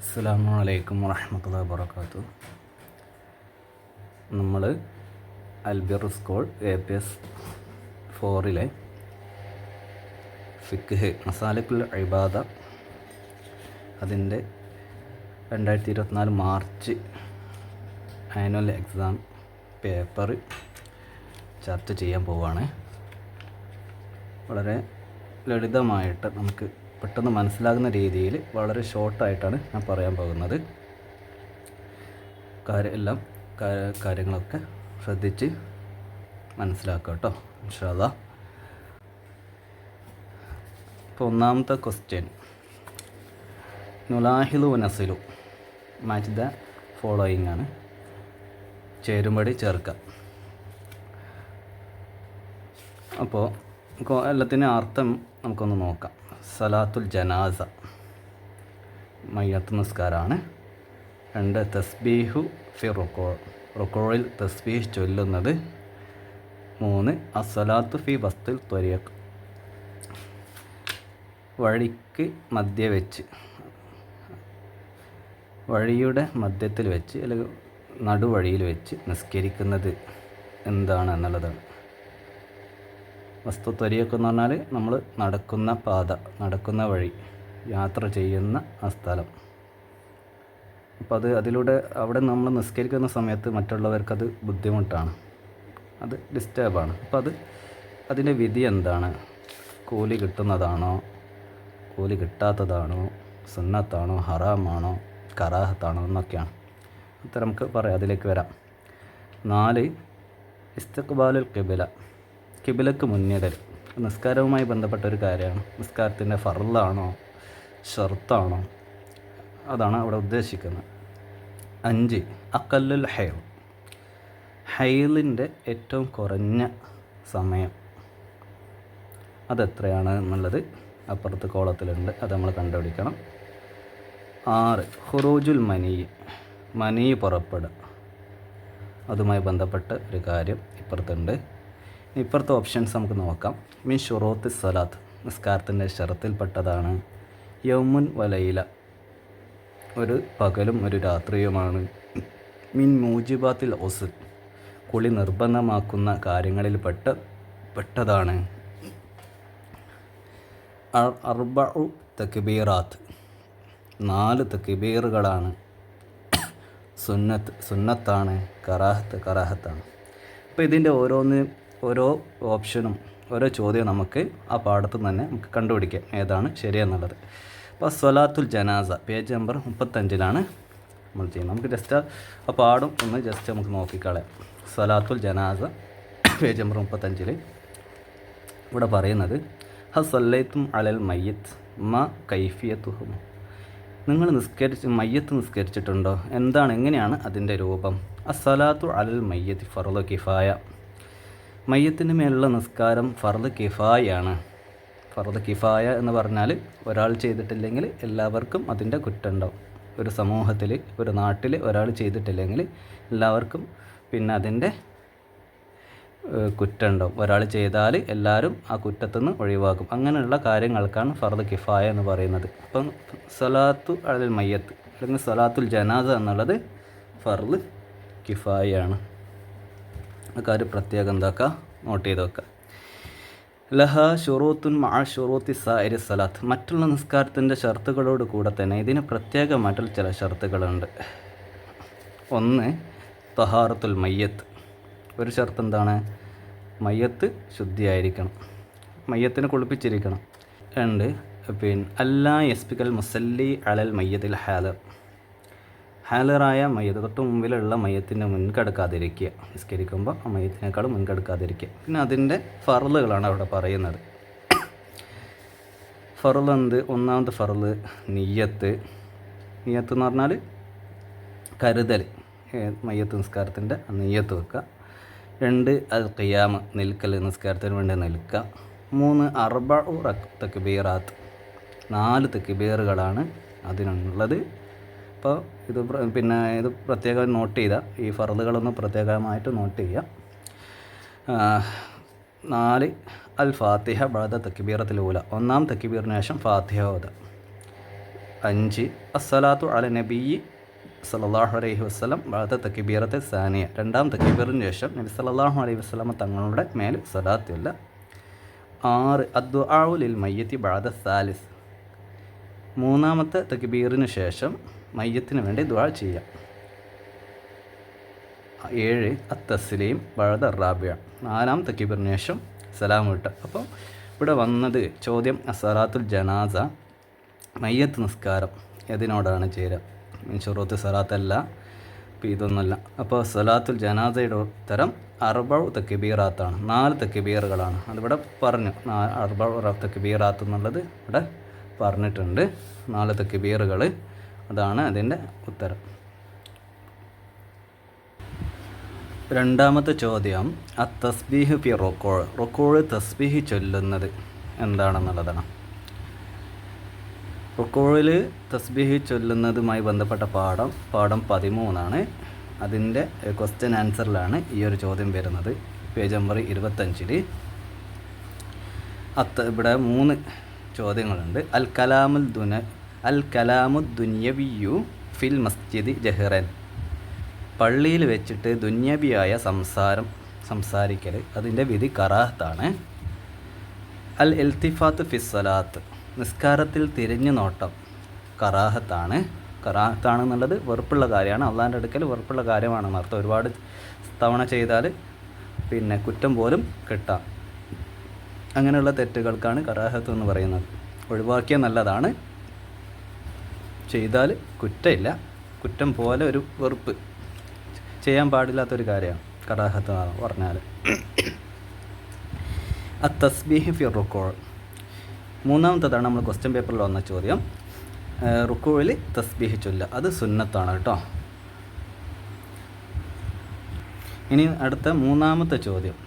അസ്സലാമു അലൈക്കും വറഹ്മത്തുള്ളാഹി വബറകാതുഹു. നമ്മൾ അൽബിർ സ്കൂൾ APS 4 ഫിഖ് മസാലിക്കുൽ ഇബാദ അതിൻ്റെ 2024 മാർച്ച് ആനുവൽ എക്സാം പേപ്പർ ചർച്ച ചെയ്യാൻ പോവുകയാണ്. വളരെ ലളിതമായിട്ട് നമുക്ക് പെട്ടെന്ന് മനസ്സിലാകുന്ന രീതിയിൽ വളരെ ഷോർട്ടായിട്ടാണ് ഞാൻ പറയാൻ പോകുന്നത്. കാര്യങ്ങളൊക്കെ ശ്രദ്ധിച്ച് മനസ്സിലാക്കുക കേട്ടോ, ഇൻഷാ അല്ലാഹ്. ഇപ്പോൾ ഒന്നാമത്തെ ക്വസ്റ്റ്യൻ, നുലാഹിലു നസിലു മാച്ച് ദ ഫോളോയിങ് ആണ്. ചേരുംപടി ചേർക്കാം. അപ്പോൾ എല്ലാത്തിനും അർത്ഥം നമുക്കൊന്ന് നോക്കാം. സലാത്തുൽ ജനാസ മയ്യത്ത് നിസ്കാരമാണ്. 2 തസ്ബീഹു ഫി റുക്കോയിൽ തസ്ബീഹ് ചൊല്ലുന്നത്. 3 അസ്സലാത്തു ഫി വസ്തുൽ ത്വരീഖ് വഴിക്ക് മധ്യ വെച്ച്, വഴിയുടെ മധ്യത്തിൽ വെച്ച് അല്ലെങ്കിൽ നടുവഴിയിൽ വെച്ച് നിസ്കരിക്കുന്നത് എന്താണ് എന്നുള്ളതാണ്. വസ്തു ത്വരീഖ് എന്ന് പറഞ്ഞാൽ നമ്മൾ നടക്കുന്ന പാത, നടക്കുന്ന വഴി, യാത്ര ചെയ്യുന്ന ആ സ്ഥലം. അപ്പോൾ അതിലൂടെ അവിടെ നമ്മൾ നിസ്കരിക്കുന്ന സമയത്ത് മറ്റുള്ളവർക്കത് ബുദ്ധിമുട്ടാണ്, അത് ഡിസ്റ്റർബാണ്. അപ്പോൾ അതിൻ്റെ വിധി എന്താണ്? കൂലി കിട്ടുന്നതാണോ, കൂലി കിട്ടാത്തതാണോ, സുന്നത്താണോ, ഹറാമാണോ, കറാഹത്താണോ എന്നൊക്കെയാണ്. അത് നമുക്ക് പറയാം, അതിലേക്ക് വരാം. 4 ഇസ്തിഖ്ബാലുൽ ഖിബ്ല കിബിലക്ക് മുന്നിടൽ നിസ്കാരവുമായി ബന്ധപ്പെട്ട ഒരു കാര്യമാണ്. നിസ്കാരത്തിൻ്റെ ഫർളാണോ ഷർത്താണോ, അതാണ് അവിടെ ഉദ്ദേശിക്കുന്നത്. 5 അഖല്ലുൽ ഹൈൽ ഹൈലിൻ്റെ ഏറ്റവും കുറഞ്ഞ സമയം അതെത്രയാണ് എന്നുള്ളത് അപ്പുറത്ത് കോളത്തിലുണ്ട്, അത് നമ്മൾ കണ്ടുപിടിക്കണം. 6 ഖുറൂജുൽ മനി പുറപ്പെടുക, അതുമായി ബന്ധപ്പെട്ട ഒരു കാര്യം ഇപ്പുറത്തുണ്ട്. ഇപ്പുറത്തെ ഓപ്ഷൻസ് നമുക്ക് നോക്കാം. മിൻ ഷുറൂത്തി സ്വലാത്ത് നിസ്കാരത്തിൻ്റെ ഷറത്തിൽപ്പെട്ടതാണ്. യൗമുൻ വലയില ഒരു പകലും ഒരു രാത്രിയുമാണ്. മിൻ മൂജിബാത്തിൽ ഒസുൽ കുളി നിർബന്ധമാക്കുന്ന കാര്യങ്ങളിൽ പെട്ടതാണ്. അർബഉ തക്ബീറാത്ത് 4 തക്ബീറുകളാണ്. സുന്നത്താണ്. കറാഹത്താണ്. അപ്പോൾ ഇതിൻ്റെ ഓരോ ഓപ്ഷനും ഓരോ ചോദ്യവും നമുക്ക് ആ പാഠത്തിൽ തന്നെ നമുക്ക് കണ്ടുപിടിക്കാം ഏതാണ് ശരിയെന്നുള്ളത്. അപ്പോൾ സ്വലാത്തുൽ ജനാസ പേജ് നമ്പർ 35 നമ്മൾ ചെയ്യുന്നത്. നമുക്ക് ജസ്റ്റ് ആ പാഠം ഒന്ന് ജസ്റ്റ് നമുക്ക് നോക്കിക്കളയാം. സ്വലാത്തുൽ ജനാസ പേജ് നമ്പർ 35 ഇവിടെ പറയുന്നത്, ഹസ്സല്ലൈത്തും അലൽ മയ്യത്ത് മ കൈഫിയത്തുഹും നിങ്ങൾ മയ്യത്ത് നിസ്കരിച്ചിട്ടുണ്ടോ, എങ്ങനെയാണ് അതിൻ്റെ രൂപം. അസ്സലാത്തു അലൽ മയ്യത്ത് ഫർളു കിഫായ മയ്യത്തിൻ്റെ മേലുള്ള നിസ്കാരം ഫർള് കിഫായാണ്. ഫർള് കിഫായ എന്ന് പറഞ്ഞാൽ ഒരാൾ ചെയ്തിട്ടില്ലെങ്കിൽ എല്ലാവർക്കും അതിൻ്റെ കുറ്റമുണ്ടാവും. ഒരു സമൂഹത്തിൽ ഒരു നാട്ടിൽ ഒരാൾ ചെയ്തിട്ടില്ലെങ്കിൽ എല്ലാവർക്കും പിന്നെ അതിൻ്റെ കുറ്റമുണ്ടാവും. ഒരാൾ ചെയ്താൽ എല്ലാവരും ആ കുറ്റത്തുനിന്ന് ഒഴിവാക്കും. അങ്ങനെയുള്ള കാര്യങ്ങൾക്കാണ് ഫർള് കിഫായ എന്ന് പറയുന്നത്. അപ്പം സലാത്തു അലൽ മയ്യത്ത് അല്ലെങ്കിൽ സലാത്തുൽ ജനാസ എന്നുള്ളത് ഫർള് കിഫായാണ്. ആ കാര്യം പ്രത്യേകം എന്താക്കുക, നോട്ട് ചെയ്ത് വെക്കുക. ലഹ ഷുറൂത്തുൻ മഅ ഷുറൂത്തി സായിരി സലാത്ത് മറ്റുള്ള നിസ്കാരത്തിൻ്റെ ഷർത്തുകളോട് കൂടെ തന്നെ ഇതിന് പ്രത്യേകമായിട്ടുള്ള ചില ഷർത്തുകളുണ്ട്. 1 തഹാറത്തുൽ മയ്യത്ത് ഒരു ഷർത്ത് എന്താണ്? മയ്യത്ത് ശുദ്ധിയായിരിക്കണം, മയ്യത്തിനെ കുളിപ്പിച്ചിരിക്കണം. 2 അല്ലാ യസ്ബിക്കൽ മുസല്ലി അലൽ മയ്യത്തിൽ ഹാലറായ മയ്യത്ത് തൊട്ട് മുമ്പിലുള്ള മയ്യത്തിൻ്റെ മുൻകടക്കാതിരിക്കുക. നിസ്കരിക്കുമ്പോൾ ആ മയ്യത്തിനേക്കാളും മുൻകടക്കാതിരിക്കുക. പിന്നെ അതിൻ്റെ ഫർളുകളാണ് അവിടെ പറയുന്നത്. ഫർള് എന്ത്? ഒന്നാമത്തെ ഫർള് നിയ്യത്ത് എന്ന് പറഞ്ഞാൽ കരുതൽ, മയ്യത്ത് നിസ്കാരത്തിൻ്റെ നിയ്യത്ത് വെക്കുക. 2 അൽ ഖിയാമ് നിൽക്കൽ, നിസ്കാരത്തിന് വേണ്ടി നിൽക്കുക. 3 അർബഉ തക്ബീറാത്ത് 4 തക്ബീറുകളാണ് അതിനുള്ളത്. അപ്പോൾ ഇത് പ്രത്യേകം നോട്ട് ചെയ്താൽ ഈ ഫർളുകളൊന്ന് പ്രത്യേകമായിട്ട് നോട്ട് ചെയ്യുക. 4 അൽ ഫാത്തിഹ ബഅദ തക്ബീറത്തുൽ ഊല ഒന്നാം തക്ബീറിന് ശേഷം ഫാത്തിഹ ഓതുക. 5 അസ്സലാത്തു അല നബി സല്ലല്ലാഹു അലൈഹി വസല്ലം ബഅദ തക്ബീറത്തെ സാനിയ, രണ്ടാം തക്ബീറിന് ശേഷം നബി സല്ലല്ലാഹു അലൈഹി വസല്ലം തങ്ങളുടെ മേൽ സ്വലാത്തില്ല. 6 അദ്ദുആഉ ലിൽ മയ്യത്തി ബഅദ സാലിസ്, മൂന്നാമത്തെ തക്ബീറിന് ശേഷം മയ്യത്തിന് വേണ്ടി ദുആ ചെയ്യാം. 7 അത്തസ്ലീം ബഅദ റാബിഅ, നാലാം തക്ബീറിന് ശേഷം സലാം വിട്ട. അപ്പോൾ ഇവിടെ വന്നത് ചോദ്യം അസ്സലാത്തുൽ ജനാസ മയ്യത്ത് നിസ്കാരം ഏതിനോടാണ് ചേരുക? ഷുറൂത്ത് സലാത്തല്ല, അപ്പോൾ ഇതൊന്നുമല്ല. അപ്പോൾ സലാത്തുൽ ജനാസയുടെ ഉത്തരം അർബഉ തക്ബീറാത്താണ്, 4 തക്ബീറുകളാണ്. അതിവിടെ പറഞ്ഞു, അർബഉ തക്ബീറാത്ത് എന്നുള്ളത് ഇവിടെ പറഞ്ഞിട്ടുണ്ട്. 4 തക്ബീറുകൾ, അതാണ് അതിൻ്റെ ഉത്തരം. രണ്ടാമത്തെ ചോദ്യം തസ്ബീഹ് ഫി റുകൂഅ്, റുകൂഅ് തസ്ബീഹ് ചൊല്ലുന്നത് എന്താണെന്നുള്ളതാണ്. റുകൂഅിൽ തസ്ബീഹ് ചൊല്ലുന്നതുമായി ബന്ധപ്പെട്ട പാഠം 13 അതിൻ്റെ ക്വസ്റ്റ്യൻ ആൻസറിലാണ് ഈ ഒരു ചോദ്യം വരുന്നത്. Page number 25. ഇവിടെ 3 ചോദ്യങ്ങളുണ്ട്. അൽ കലാമുദ് ദുനിയവിയു ഫിൽ മസ്ജിദ് ജഹ്റൻ, പള്ളിയിൽ വെച്ചിട്ട് ദുന്യബിയായ സംസാരിക്കൽ അതിൻ്റെ വിധി കറാഹത്താണ്. അൽ ഇൽത്തിഫാത്ത് ഫിസ്സലാത്ത്, നിസ്കാരത്തിൽ തിരിഞ്ഞു നോട്ടം കറാഹത്താണ്. കറാഹത്താണെന്നുള്ളത് വെറുപ്പുള്ള കാര്യമാണ്, അള്ളാൻ്റെ അടുക്കൽ വെറുപ്പുള്ള കാര്യമാണെന്ന് അർത്ഥം. ഒരുപാട് തവണ ചെയ്താൽ പിന്നെ കുറ്റം പോലും കിട്ടാം. അങ്ങനെയുള്ള തെറ്റുകൾക്കാണ് കറാഹത്ത് എന്ന് പറയുന്നത്. ഒഴിവാക്കിയ നല്ലതാണ്, ചെയ്താൽ കുറ്റമില്ല, കുറ്റം പോലെ ഒരു വെറുപ്പ്, ചെയ്യാൻ പാടില്ലാത്തൊരു കാര്യമാണ് കറാഹത്ത് എന്ന് പറഞ്ഞാൽ. തസ്ബീഹ് ഫി റുകൂഅ്, മൂന്നാമത്തേതാണ് നമ്മൾ ക്വസ്റ്റ്യൻ പേപ്പറിൽ വന്ന ചോദ്യം. റുകൂഇൽ തസ്ബീഹ് ചൊല്ലുക, അത് സുന്നത്താണ് കേട്ടോ. ഇനി അടുത്ത 3ാമത്തെ ചോദ്യം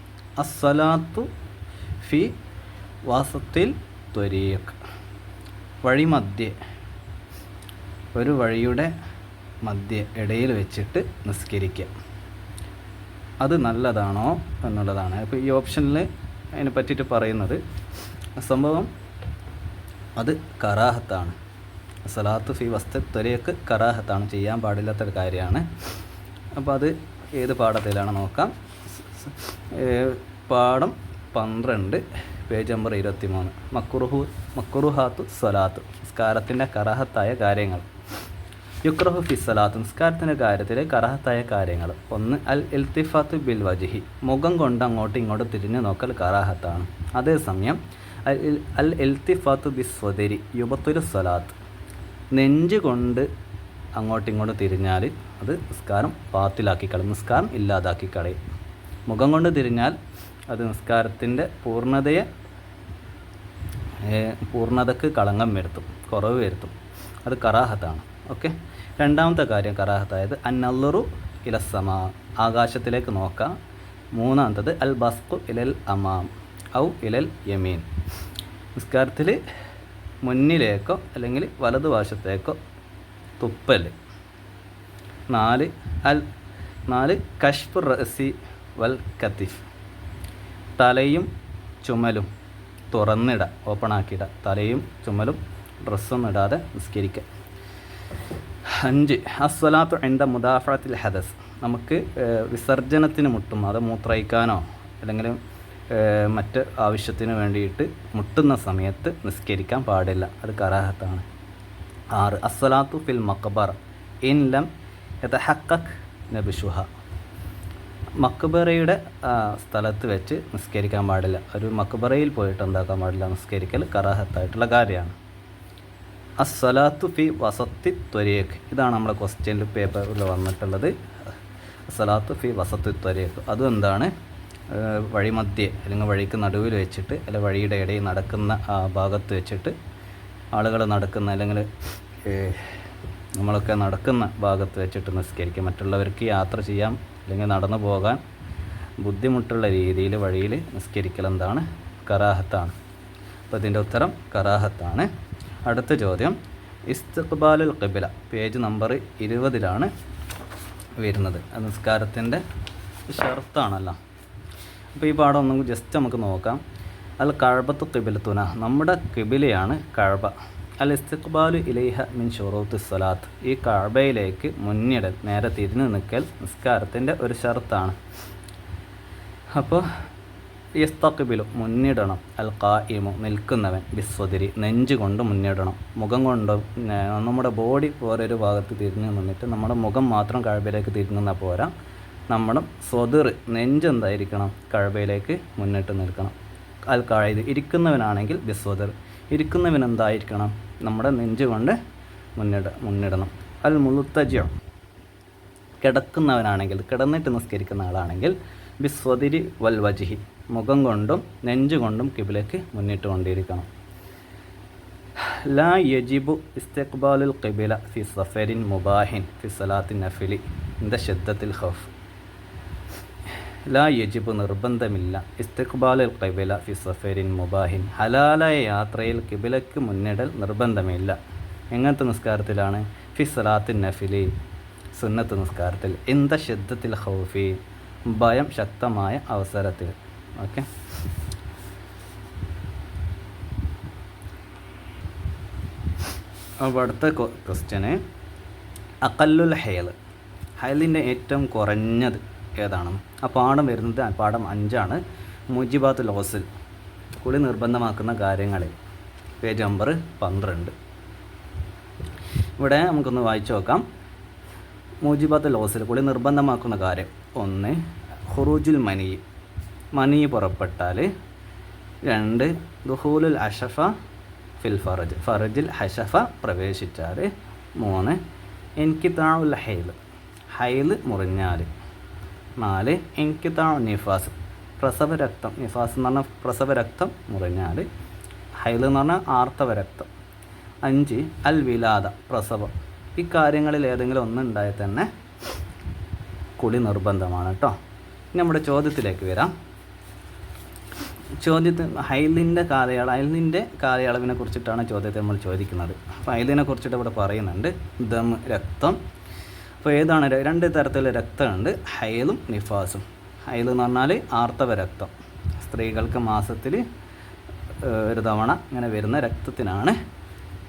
അസ്സലാത്തു ഫി വാസത്തിൽ ത്വരീഖ്, വഴിമധ്യേ, ഒരു വഴിയുടെ മധ്യ ഇടയിൽ വെച്ചിട്ട് നിസ്കരിക്കുക, അത് നല്ലതാണോ എന്നുള്ളതാണ്. അപ്പോൾ ഈ ഓപ്ഷനിൽ അതിനെ പറ്റിയിട്ട് പറയുന്നത് സംഭവം അത് കറാഹത്താണ്. സലാത്ത് ഫി വസ്തത്വരേക്ക് കറാഹത്താണ്, ചെയ്യാൻ പാടില്ലാത്തൊരു കാര്യമാണ്. അപ്പോൾ അത് ഏത് പാഠത്തിലാണ് നോക്കാം. പാഠം 12 പേജ് നമ്പർ 23. മക്റുഹാത്തു സ്വലാത്ത്, നിസ്കാരത്തിൻ്റെ കറാഹത്തായ കാര്യങ്ങൾ. യുക്റഹു ഫി സ്വലാത്ത്, നിസ്കാരത്തിൻ്റെ കാര്യത്തിൽ കറാഹത്തായ കാര്യങ്ങൾ. 1 അൽ ഇൽത്തിഫാത്ത് ബിൽ വജ്ഹി, മുഖം കൊണ്ട് അങ്ങോട്ടും ഇങ്ങോട്ടും തിരിഞ്ഞു നോക്കൽ കറാഹത്താണ്. അതേസമയം അൽ ഇൽത്തിഫാത്ത് ബി സ്വദരി യുബത്തുൽ സ്വലാത്ത്, നെഞ്ച് കൊണ്ട് അങ്ങോട്ടും ഇങ്ങോട്ടും തിരിഞ്ഞാൽ അത് നിസ്കാരം ബാത്തിലാക്കി കളയും, നിസ്കാരം ഇല്ലാതാക്കി കളയും. മുഖം കൊണ്ട് തിരിഞ്ഞാൽ അത് നിസ്കാരത്തിൻ്റെ പൂർണ്ണതയ്ക്ക് കളങ്കം വരുത്തും, കുറവ് വരുത്തും, അത് കറാഹത്താണ്. ഓക്കെ. രണ്ടാമത്തെ കാര്യം കറാഹത്തായത് അന്നല്ലറു ഇലസമാ, ആകാശത്തിലേക്ക് നോക്കാം. മൂന്നാമത്തത് അൽ ബസ്ഖു ഇലൽ അമാം ഔ ഇലൽ യമീൻ, നിസ്കാരത്തിൽ മുന്നിലേക്കോ അല്ലെങ്കിൽ വലതുവശത്തേക്കോ തുപ്പൽ. 4 കഷ്ഫു റഅസി വൽ കത്തിഫ്, തലയും ചുമലും തുറന്നിട, ഓപ്പണാക്കിയിട, തലയും ചുമലും ഡ്രസ്സൊന്നും ഇടാതെ നിസ്കരിക്കുക. 5 അസ്സലാത്തു ഇൻദ മുദാഫഅത്തിൽ ഹദസ്, നമുക്ക് വിസർജനത്തിന് മുട്ടും, അത് മൂത്രയിക്കാനോ അല്ലെങ്കിൽ മറ്റ് ആവശ്യത്തിന് വേണ്ടിയിട്ട് മുട്ടുന്ന സമയത്ത് നിസ്കരിക്കാൻ പാടില്ല, അത് കറാഹത്താണ്. 6 അസ്സലാത്തു ഫിൽ മഖബറ ഇൻ ലം യതഹഖഖ് നബ്ശുഹ, മക്ബറയുടെ സ്ഥലത്ത് വെച്ച് നിസ്കരിക്കാൻ പാടില്ല, ഒരു മക്ബറയിൽ പോയിട്ട് എന്താക്കാൻ പാടില്ല, നിസ്കരിക്കൽ കറാഹത്തായിട്ടുള്ള കാര്യമാണ്. അസ്സലാത്തു ഫി വസത്തി ത്വരീഖ്, ഇതാണ് നമ്മുടെ ക്വസ്റ്റ്യൻ പേപ്പറിൽ വന്നിട്ടുള്ളത്. അസ്സലാത്തു ഫി വസത്തി ത്വരീഖ്, അതും എന്താണ്, വഴിമധ്യേ അല്ലെങ്കിൽ വഴിക്ക് നടുവിൽ വെച്ചിട്ട് അല്ലെങ്കിൽ വഴിയുടെ ഇടയിൽ നടക്കുന്ന ആ ഭാഗത്ത് വെച്ചിട്ട്, ആളുകൾ നടക്കുന്ന അല്ലെങ്കിൽ നമ്മളൊക്കെ നടക്കുന്ന ഭാഗത്ത് വെച്ചിട്ട് നിസ്കരിക്കുക. മറ്റുള്ളവർക്ക് യാത്ര ചെയ്യാൻ അല്ലെങ്കിൽ നടന്നു പോകാൻ ബുദ്ധിമുട്ടുള്ള രീതിയിൽ വഴിയിൽ നിസ്കരിക്കൽ എന്താണ്, കറാഹത്താണ്. അപ്പോൾ ഇതിൻ്റെ ഉത്തരം കറാഹത്താണ്. അടുത്ത ചോദ്യം ഇസ്തിഖ്ബാലുൽ ഖിബ്ല, പേജ് നമ്പർ 20 വരുന്നത്. നിസ്കാരത്തിൻ്റെ ഷർത്താണല്ലോ. അപ്പോൾ ഈ പാഠം ഒന്നും ജസ്റ്റ് നമുക്ക് നോക്കാം. അൽ കഅബത്തു ഖിബ്ലത്തുന, നമ്മുടെ ഖിബ്ലയാണ് കഅബ. അൽ ഇസ്തിഖ്ബാലു ഇലൈഹ മിൻ ഷുറൂത്തി സ്വലാത്ത്, ഈ കഅബയിലേക്ക് മുന്നിടൽ, നേരെ തിരിഞ്ഞു നിൽക്കൽ നിസ്കാരത്തിൻ്റെ ഒരു ഷർത്താണ്. അപ്പോൾ യസ്തഖ്ബിലു മുന്നിടണം, അൽ ഖായിമു നിൽക്കുന്നവൻ, ബിസ്വദിരി നെഞ്ച് കൊണ്ട് മുന്നിടണം, മുഖം കൊണ്ട് നമ്മുടെ ബോഡി വേറൊരു ഭാഗത്ത് തിരിഞ്ഞു നിന്നിട്ട് നമ്മുടെ മുഖം മാത്രം കഅബയിലേക്ക് തിരിഞ്ഞു നിന്നാൽ പോരാ, നമ്മുടെ സ്വദിർ നെഞ്ച് എന്തായിരിക്കണം, കഅബയിലേക്ക് മുന്നിട്ട് നിൽക്കണം. അൽ ഖായിദ് ഇരിക്കുന്നവനാണെങ്കിൽ ബിസ്വദിർ, ഇരിക്കുന്നവൻ എന്തായിരിക്കണം, നമ്മുടെ നെഞ്ച് കൊണ്ട് മുന്നിടണം. അൽ മുൽത്തജി കിടക്കുന്നവനാണെങ്കിൽ, കിടന്നിട്ട് നിസ്കരിക്കുന്ന ആളാണെങ്കിൽ ബിസ്വദിരി വൽ വജ്ഹി മുഖം കൊണ്ടും നെഞ്ച് കൊണ്ടും ഖിബ്ലയ്ക്ക് മുന്നിട്ട് കൊണ്ടിരിക്കണം. ലാ യജിബു ഇസ്തിഖ്ബാലുൽ ഖിബ്ല ഫി സഫരിൻ മുബാഹിൻ ഫി സലാത്തിൻ നഫിലി ഇന്ദ ശദ്ദത്തിൽ ഖൗഫ്. ലാ യജിബു നിർബന്ധമില്ല, ഇസ്തിഖ്ബാലുൽ ഖിബ്ല ഫി സഫരിൻ മുബാഹിൻ ഹലാലായ യാത്രയിൽ ഖിബ്ലയ്ക്ക് മുന്നിടൽ നിർബന്ധമില്ല. എങ്ങനത്തെ നിസ്കാരത്തിലാണ്? ഫി സലാത്തിൻ നഫിലി സുന്നത്ത് നിസ്കാരത്തിൽ, ഇന്ദ ശദ്ദത്തിൽ ഖൗഫി ഭയം ശക്തമായ അവസരത്തിൽ. ഓക്കെ, അപ്പോൾ അടുത്ത ക്വസ്റ്റ്യന് അഖല്ലുൽ ഹൈൽ, ഹൈലിൻ്റെ ഏറ്റവും കുറഞ്ഞത് ഏതാണ്? ആ പാഠം വരുന്നത് പാഠം 5 മുജിബാത്തുൽ ഗുസ്ൽ, കുളി നിർബന്ധമാക്കുന്ന കാര്യങ്ങളിൽ, പേജ് നമ്പർ 12. ഇവിടെ നമുക്കൊന്ന് വായിച്ചു നോക്കാം. മുജിബാത്തുൽ ഗുസ്ൽ കുളി നിർബന്ധമാക്കുന്ന കാര്യം: 1 ഖുറൂജുൽ മനി, മനി പുറപ്പെട്ടാൽ. 2 ദുഖൂലുൽ അഷഫ ഫിൽ ഫറജ്, ഫറജിൽ ഹഷഫ പ്രവേശിച്ചാൽ. 3 ഇൻകിതാഉൽ ഹൈൽ, ഹൈൽ മുറിഞ്ഞാൽ. 4 ഇൻകിതാഉ നിഫാസ്, പ്രസവരക്തം, നിഫാസ് എന്ന് പറഞ്ഞാൽ പ്രസവരക്തം മുറിഞ്ഞാൽ, ഹൈൽ എന്ന് പറഞ്ഞാൽ ആർത്തവരക്തം. 5 അൽ വിലാദ, പ്രസവം. ഈ കാര്യങ്ങളിൽ ഏതെങ്കിലും ഒന്നുണ്ടായാൽ തന്നെ കുളി നിർബന്ധമാണ് കേട്ടോ. ഇനി നമ്മുടെ ചോദ്യത്തിലേക്ക് വരാം. ഹൈലിൻ്റെ കാലയളവിനെ കുറിച്ചിട്ടാണ് ചോദ്യത്തെ നമ്മൾ ചോദിക്കുന്നത്. അപ്പോൾ ഹൈലിനെ കുറിച്ചിട്ട് ഇവിടെ പറയുന്നുണ്ട്. ദം, രക്തം. അപ്പോൾ ഏതാണ്? 2 തരത്തിലുള്ള രക്തമുണ്ട്, ഹൈലും നിഫാസും. ഹൈൽ എന്ന് പറഞ്ഞാൽ ആർത്തവ രക്തം, സ്ത്രീകൾക്ക് മാസത്തിൽ ഒരു തവണ ഇങ്ങനെ വരുന്ന രക്തത്തിനാണ്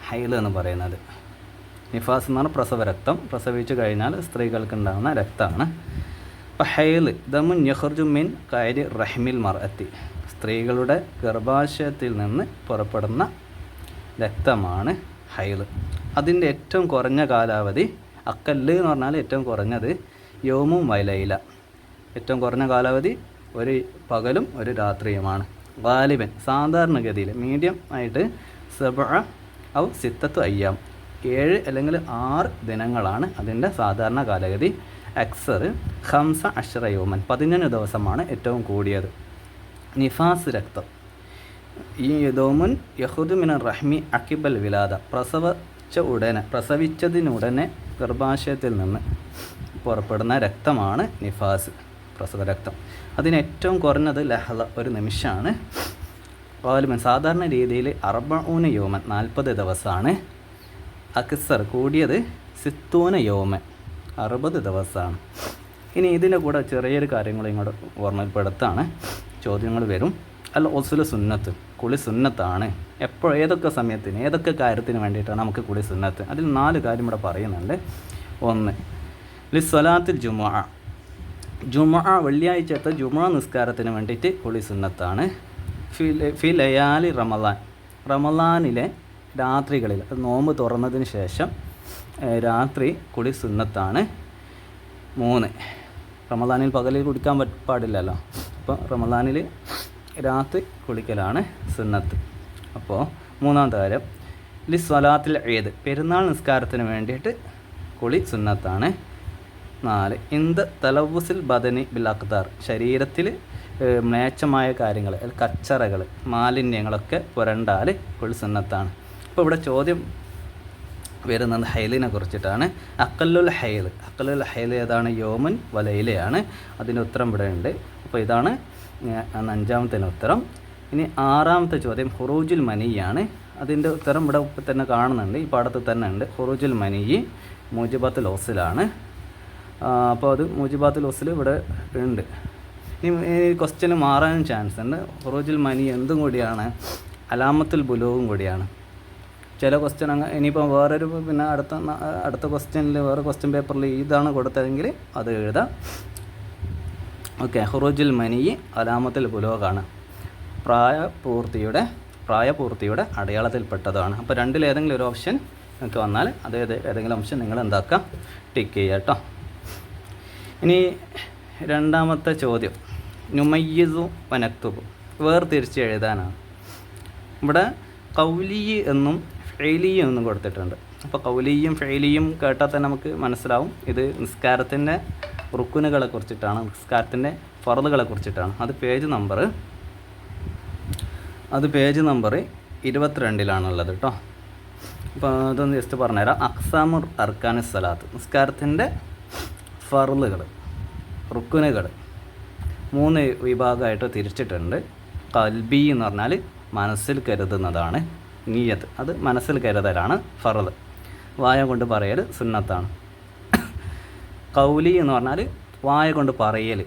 ഹൈൽ എന്ന് പറയുന്നത്. നിഫാസ് എന്ന് പറഞ്ഞാൽ പ്രസവരക്തം, പ്രസവിച്ചു കഴിഞ്ഞാൽ സ്ത്രീകൾക്ക് ഉണ്ടാകുന്ന രക്തമാണ്. അപ്പോൾ ഹൈൽ ദമുൻ യഖ്റുജു മിൻ ഖൈരി റഹ്മിൽ മർഅത്തി, സ്ത്രീകളുടെ ഗർഭാശയത്തിൽ നിന്ന് പുറപ്പെടുന്ന രക്തമാണ് ഹൈൽ. അതിൻ്റെ ഏറ്റവും കുറഞ്ഞ കാലാവധി, അക്കല്ല് എന്ന് പറഞ്ഞാൽ ഏറ്റവും കുറഞ്ഞത്, യോമും വൈലയില, ഏറ്റവും കുറഞ്ഞ കാലാവധി ഒരു പകലും ഒരു രാത്രിയുമാണ്. ഗാലിബൻ സാധാരണഗതിയിൽ, മീഡിയം ആയിട്ട്, 7 ഔ 6 അയ്യാം, 7 അല്ലെങ്കിൽ 6 ദിനങ്ങളാണ് അതിൻ്റെ സാധാരണ കാലഗതി. അക്സർ 15 യൗമൻ, 15 ദിവസമാണ് ഏറ്റവും കൂടിയത്. നിഫാസ് രക്തം, ഈ യദോമുൻ യഹുദ് മിന റഹ്മി അക്കിബൽ വിലാദ, പ്രസവിച്ചതിനുടനെ ഗർഭാശയത്തിൽ നിന്ന് പുറപ്പെടുന്ന രക്തമാണ് നിഫാസ്, പ്രസവരക്തം. അതിന് ഏറ്റവും കുറഞ്ഞത് ലഹള, ഒരു നിമിഷമാണ്. ഗാലിബൻ സാധാരണ രീതിയിൽ 40 യൗമൻ, 40 ദിവസമാണ്. അക്സർ കൂടിയത് 60 യൗമൻ, 60 ദിവസമാണ്. ഇനി ഇതിൻ്റെ കൂടെ ചെറിയൊരു കാര്യങ്ങൾ ഇങ്ങോട്ട് ഓർമ്മപ്പെടുത്താണ്, ചോദ്യങ്ങൾ വരും. അൽ ഗുസ്ലു സുന്നത്ത്, കുളി സുന്നത്താണ്. ഏതൊക്കെ സമയത്തിന്, ഏതൊക്കെ കാര്യത്തിന് വേണ്ടിയിട്ടാണ് നമുക്ക് കുളി സുന്നത്ത്? അതിൽ 4 കാര്യം ഇവിടെ പറയുന്നുണ്ട്. 1 ലിസ്വലാത്തിൽ ജുമുഅ, ജുമുഅ വെള്ളിയാഴ്ചത്തെ ജുമുഅ നിസ്കാരത്തിന് വേണ്ടിയിട്ട് കുളി സുന്നത്താണ്. ഫി ലയാലി റമളാൻ, റമളാനിലെ രാത്രികളിൽ, നോമ്പ് തുറന്നതിന് ശേഷം രാത്രി കുളി സുന്നത്താണ്. 3 റമളാനിൽ പകലിൽ കുടിക്കാൻ പാടില്ലല്ലോ, അപ്പോൾ റമളാനിൽ രാത്രി കുളിക്കലാണ് സുന്നത്ത്. അപ്പോൾ 3ാമത്തെ കാര്യം ലിസ്വലാത്തിൽ ഈദ്, പെരുന്നാൾ നിസ്കാരത്തിന് വേണ്ടിയിട്ട് കുളി സുന്നത്താണ്. 4 ഇന്ദ തലവുസിൽ ബദനി ബിൽ അഖ്താർ, ശരീരത്തിൽ മ്ലേച്ഛമായ കാര്യങ്ങൾ, കച്ചറകൾ, മാലിന്യങ്ങളൊക്കെ പുരണ്ടാൽ കുളി സുന്നത്താണ്. അപ്പോൾ ഇവിടെ ചോദ്യം വരുന്നത് ഹൈലിനെ കുറിച്ചിട്ടാണ്. അഖല്ലുൽ ഹൈൽ, അഖല്ലുൽ ഹൈൽ ഏതാണ്? യോമുൻ വലയിലയാണ്. അതിൻ്റെ ഉത്തരം ഇവിടെ ഉണ്ട്. അപ്പോൾ ഇതാണ് 5ാമത്തെ ഉത്തരം. ഇനി 6ാമത്തെ ചോദ്യം ഖുറൂജുൽ മനിയാണ്. അതിൻ്റെ ഉത്തരം ഇവിടെ തന്നെ കാണുന്നുണ്ട്, ഈ പാഠത്തിൽ തന്നെ ഉണ്ട്. ഖുറൂജുൽ മനി മുജിബാത്തുൽ ഗുസ്ലാണ്. അപ്പോൾ അത് മുജിബാത്തുൽ ഗുസ്ൽ ഇവിടെ ഉണ്ട്. ഇനി ക്വസ്റ്റ്യന് മാറാനും ചാൻസ് ഉണ്ട്. ഖുറൂജുൽ മനി എന്തും കൂടിയാണ്? അലാമത്തുൽ ബുലൂഗും കൂടിയാണ്. ചില ക്വസ്റ്റ്യൻ ഇനിയിപ്പോൾ വേറൊരു പിന്നെ അടുത്ത ക്വസ്റ്റ്യനിൽ വേറെ ക്വസ്റ്റ്യൻ പേപ്പറിൽ ഇതാണ് കൊടുത്തതെങ്കിൽ അത് എഴുതാം. ഓക്കെ. ഖുറൂജുൽ മനി അലാമത്തുൽ ബുലൂഗാണ്, പ്രായപൂർത്തിയുടെ അടയാളത്തിൽപ്പെട്ടതാണ്. അപ്പോൾ രണ്ടിലേതെങ്കിലും ഒരു ഓപ്ഷൻ നിങ്ങൾക്ക് വന്നാൽ ഏതെങ്കിലും ഓപ്ഷൻ നിങ്ങൾ എന്താക്കുക, ടിക്ക് ചെയ്യുക കേട്ടോ. ഇനി രണ്ടാമത്തെ ചോദ്യം നുമയ്യിസു വനക്തുബു, വേർതിരിച്ച് എഴുതാനാണ്. ഇവിടെ കൗലി എന്നും ഫെയിലി എന്നും കൊടുത്തിട്ടുണ്ട്. അപ്പോൾ കൗലിയും ഫെയിലിയും കേട്ടാൽ തന്നെ നമുക്ക് മനസ്സിലാവും ഇത് നിസ്കാരത്തിൻ്റെ റുക്കുനുകളെ കുറിച്ചിട്ടാണ്, നിസ്കാരത്തിൻ്റെ ഫർളുകളെ കുറിച്ചിട്ടാണ്. അത് പേജ് നമ്പർ 22-ലാണുള്ളത് കേട്ടോ. അപ്പോൾ അതൊന്ന് ജസ്റ്റ് പറഞ്ഞുതരാം. അഖ്സാമുർ അർക്കാനു സലാത്ത്, നിസ്കാരത്തിൻ്റെ ഫർളുകൾ, റുക്കുനുകൾ 3 വിഭാഗമായിട്ട് തിരിച്ചിട്ടുണ്ട്. ഖൽബി എന്ന് പറഞ്ഞാൽ മനസ്സിൽ കരുതുന്നതാണ്, നിയ്യത്ത് അത് മനസ്സിൽ കരുതലാണ് ഫർള്, വായ കൊണ്ട് പറയൽ സുന്നത്താണ്. കൗലി എന്ന് പറഞ്ഞാൽ വായ കൊണ്ട് പറയൽ,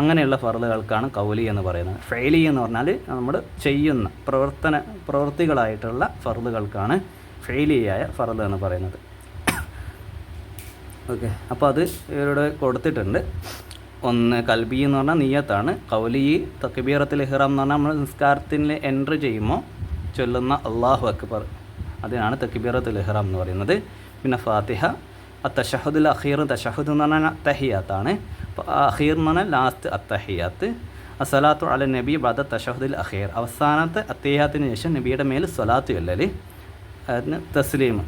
അങ്ങനെയുള്ള ഫർളുകൾക്കാണ് കൗലി എന്ന് പറയുന്നത്. ഫെയിലി എന്ന് പറഞ്ഞാൽ നമ്മൾ ചെയ്യുന്ന പ്രവൃത്തികളായിട്ടുള്ള ഫർളുകൾക്കാണ് ഫെയിലിയായ ഫർള് എന്ന് പറയുന്നത്. ഓക്കെ. അപ്പോൾ അത് ഇവരുടെ കൊടുത്തിട്ടുണ്ട്. ഒന്ന് കൽബി എന്ന് പറഞ്ഞാൽ നിയ്യത്താണ്. കൗലി തക്ബീറത്തുൽ ഇഹ്റാം എന്ന് പറഞ്ഞാൽ നമ്മൾ നിസ്കാരത്തിൽ എൻട്രി ചെയ്യുമ്പോൾ ചൊല്ലുന്ന അല്ലാഹു അക്ബർ, അതിനാണ് തക്ബീറത്തുൽ ഇഹ്റാം എന്ന് പറയുന്നത്. പിന്നെ ഫാത്തിഹ, അത്തഷഹുദുൽ അഖീർ, തഷഹുദ് എന്ന് പറഞ്ഞാൽ തഹിയാത്താണ്. അപ്പോൾ അഖീർ എന്ന് പറഞ്ഞാൽ ലാസ്റ്റ് അത്തഹിയാത്ത്. അസ്സലാത്തു അല നബി ബഅദ തഷഹുദുൽ അഖീർ, അവസാനത്തെ അത്തഹിയാത്തിന് ശേഷം നബിയുടെ മേൽ സ്വലാത്ത് ചൊല്ലൽ. അതിന് തസ്ലീം,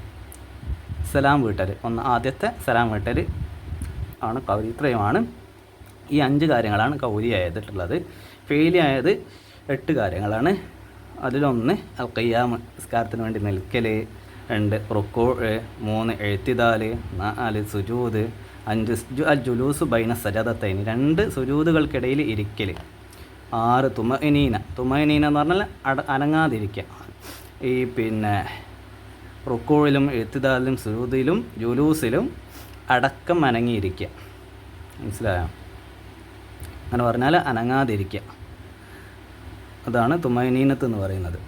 സലാം വീട്ടൽ, ആദ്യത്തെ സലാം വീട്ടൽ ആണ് കൗലി. ഇത്രയുമാണ് ഈ 5 കാര്യങ്ങളാണ് കൗലി ആയതിട്ടുള്ളത്. ഫെയിലി ആയത് 8 കാര്യങ്ങളാണ്. അതിലൊന്ന് അൽ ഖിയാം, നിസ്കാരത്തിന് വേണ്ടി നിൽക്കൽ, 2 റുക്കൂ, 3 എഴുത്തിദാൽ, 4 സുജൂദ്, 5 അൽ ജുലൂസ് ബൈന സജദത്തൈനി, 2 സുജൂദുകൾക്കിടയിൽ ഇരിക്കൽ, 6 തുമഅനീന എന്ന് പറഞ്ഞാൽ അനങ്ങാതിരിക്കുക. ഈ പിന്നെ റുക്കൂയിലും എഴുത്തിദാലിലും സുജൂദിലും ജുലൂസിലും അടക്കം അനങ്ങിയിരിക്കുക, മനസ്സിലായോ? അങ്ങനെ പറഞ്ഞാൽ അനങ്ങാതിരിക്കുക, അതാണ് തുമഅനീനത്ത് എന്ന് പറയുന്നത്.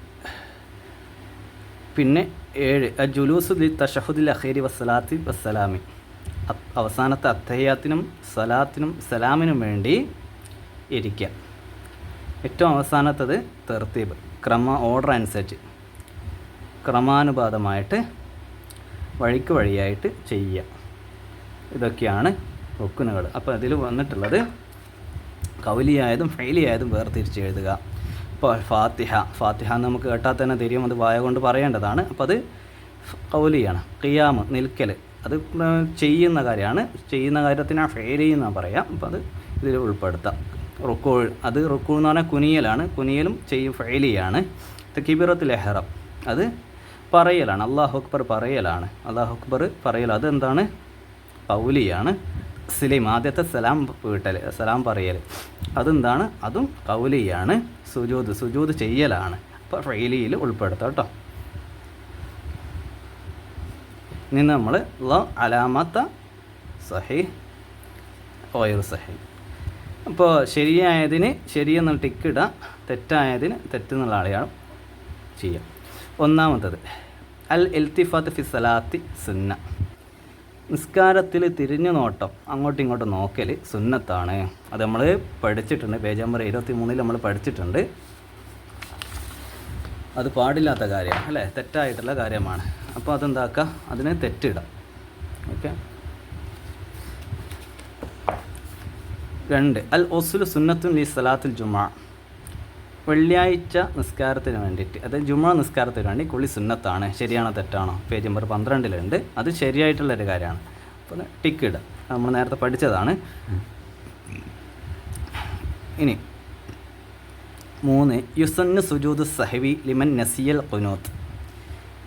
പിന്നെ 7 ജുലൂസ് ലി തഷഹുദിൽ അഖീരി വസ്സലാത്തി വസ്സലാമി, അവസാനത്തെ അത്തഹിയാത്തിനും സലാത്തിനും സലാമിനും വേണ്ടി ഇരിക്കുക. ഏറ്റവും അവസാനത്തത് തർത്തീബ്, ഓർഡർ അനുസരിച്ച് ക്രമാനുപാതമായിട്ട് വഴിയായിട്ട് ചെയ്യുക. ഇതൊക്കെയാണ് റുക്നുകൾ. അപ്പോൾ അതിൽ വന്നിട്ടുള്ളത് കൗലിയായതും ഫെയിലിയായതും വേർതിരിച്ച് എഴുതുക. ഇപ്പോൾ ഫാത്തിഹ നമുക്ക് കേട്ടാൽ തന്നെ തിരിയും, അത് വായ കൊണ്ട് പറയേണ്ടതാണ്. അപ്പോൾ അത് കൗലിയാണ്. ഖിയാം നിൽക്കൽ, അത് ചെയ്യുന്ന കാര്യമാണ്, ചെയ്യുന്ന കാര്യത്തിന് ഫെയിലി എന്നാണ് പറയാം. അപ്പോൾ അത് ഇതിൽ ഉൾപ്പെടുത്താം. റുക്കൂ എന്ന് പറഞ്ഞാൽ കുനിയലാണ്, കുനിയലും ഫെയിലിയാണ്. തക്ബീറത്തുൽ ഇഹ്റാം അത് പറയലാണ്, അല്ലാഹു അക്ബർ പറയലാണ്, അതെന്താണ്? കൗലിയാണ്. തസ്ലീം ആദ്യത്തെ സലാം വീട്ടൽ, സലാം പറയൽ, അതെന്താണ്? അതും കൗലിയാണ്. സുജൂദ് ചെയ്യലാണ്. അപ്പോൾ ഫെയിലിയിൽ ഉൾപ്പെടുത്താം കേട്ടോ. ഇനി നമ്മൾ അലാമത്ത സഹീഹ് ഗൈർ സഹീഹ്. അപ്പോൾ ശരിയായതിന് ശരിയെന്നുള്ള ടിക്ക് ഇടുക, തെറ്റായതിന് തെറ്റെന്നുള്ള അടയാളം ചെയ്യാം. ഒന്നാമത്തത് അൽ ഇൽത്തിഫാത്ത് ഫി സലാത്തി സുന്ന, നിസ്കാരത്തിൽ തിരിഞ്ഞു നോട്ടം, അങ്ങോട്ടും ഇങ്ങോട്ടും നോക്കൽ സുന്നത്താണ്. അത് നമ്മൾ പഠിച്ചിട്ടുണ്ട്, പേജ് നമ്പർ 23 നമ്മൾ പഠിച്ചിട്ടുണ്ട്. അത് പാടില്ലാത്ത കാര്യമാണ് അല്ലേ, തെറ്റായിട്ടുള്ള കാര്യമാണ്. അപ്പോൾ അതെന്താക്കുക, അതിന് തെറ്റിടാം. ഓക്കെ. 2 അൽ ഉസ്ലു സുന്നത്തുൻ ലി സലാത്തുൽ ജുമുഅ, വെള്ളിയാഴ്ച നിസ്കാരത്തിന് വേണ്ടിയിട്ട്, അതായത് ജുമുഅ നിസ്കാരത്തിന് വേണ്ടി കുളി സുന്നത്താണ്. ശരിയാണോ തെറ്റാണോ? പേജ് നമ്പർ 12 അത് ശരിയായിട്ടുള്ളൊരു കാര്യമാണ്. അപ്പോൾ ടിക്ക് ഇടുക, നമ്മൾ നേരത്തെ പഠിച്ചതാണ്. ഇനി 3 യുസന്നു സുജൂദ് സഹവി ലിമൻ നസിയൽ ഖുനൂത്ത്,